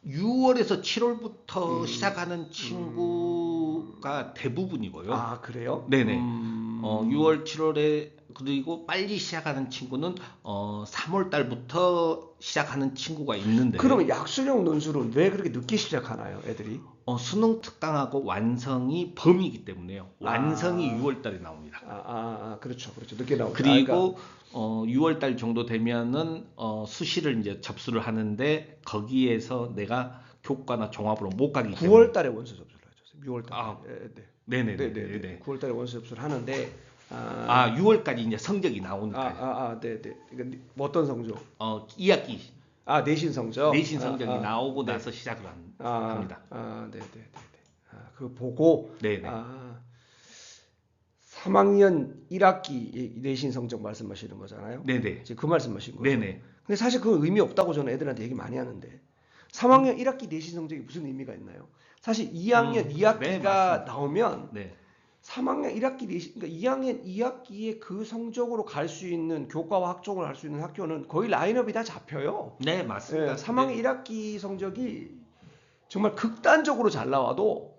Speaker 2: 6월에서 7월부터 시작하는 친구가 대부분이고요.
Speaker 1: 아, 그래요?
Speaker 2: 네네. 6월, 7월에 그리고 빨리 시작하는 친구는 3월 달부터 시작하는 친구가 있는데.
Speaker 1: 그러면 약수령 논술은 왜 그렇게 늦게 시작하나요, 애들이?
Speaker 2: 수능 특강하고 완성이 범위이기 때문에요. 완성이 6월 달에 나옵니다.
Speaker 1: 그렇죠, 그렇죠. 늦게 나오죠.
Speaker 2: 그리고 6월 달 정도 되면은 수시를 이제 접수를 하는데 거기에서 내가 교과나 종합으로 못 가기 때문에
Speaker 1: 9월 달에 원서 접수를 하죠. 6월 달에.
Speaker 2: 네네네.
Speaker 1: 9월 달에 원서 접수를 하는데
Speaker 2: 6월까지 이제 성적이 나오니까.
Speaker 1: 네네. 그러니까 뭐 어떤 성적?
Speaker 2: 2학기
Speaker 1: 내신 성적.
Speaker 2: 내신 성적이 나오고 나서 시작을 합니다.
Speaker 1: 네네. 그거 보고.
Speaker 2: 네네.
Speaker 1: 3학년 1학기 내신 성적 말씀하시는 거잖아요.
Speaker 2: 네네.
Speaker 1: 지금 그 말씀하신 거죠.
Speaker 2: 네네.
Speaker 1: 근데 사실 그건 의미 없다고 저는 애들한테 얘기 많이 하는데 3학년 1학기 내신 성적이 무슨 의미가 있나요? 사실 2학년 2학기가 나오면
Speaker 2: 네.
Speaker 1: 3학년 1학기 내신, 그러니까 2학년 2학기에 그 성적으로 갈 수 있는 교과와 학종을 할 수 있는 학교는 거의 라인업이 다 잡혀요.
Speaker 2: 네, 맞습니다.
Speaker 1: 3학년 1학기 성적이 정말 극단적으로 잘 나와도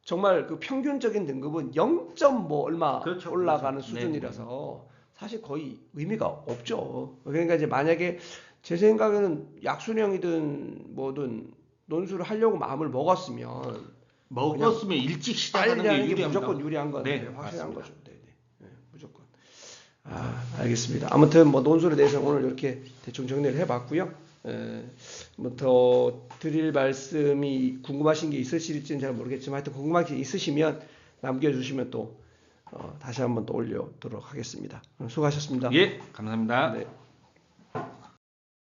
Speaker 1: 정말 그 평균적인 등급은 0. 뭐 얼마
Speaker 2: 그렇죠,
Speaker 1: 올라가는
Speaker 2: 그렇죠.
Speaker 1: 수준이라서 사실 거의 의미가 없죠. 그러니까 이제 만약에 제 생각에는 약수령이든 뭐든 논술을 하려고 마음을 먹었으면
Speaker 2: 일찍 시작하는
Speaker 1: 빨리 하는
Speaker 2: 게
Speaker 1: 게
Speaker 2: 유리합니다.
Speaker 1: 무조건 유리한 건데
Speaker 2: 네,
Speaker 1: 확실한
Speaker 2: 맞습니다.
Speaker 1: 거죠. 네, 무조건. 알겠습니다. 아무튼 뭐 논술에 대해서 오늘 이렇게 대충 정리를 해봤고요. 뭐 더 드릴 말씀이 궁금하신 게 있으실지는 잘 모르겠지만 하여튼 궁금하신 게 있으시면 남겨주시면 또 다시 한번 또 올려도록 하겠습니다. 수고하셨습니다.
Speaker 2: 예, 감사합니다.
Speaker 1: 네.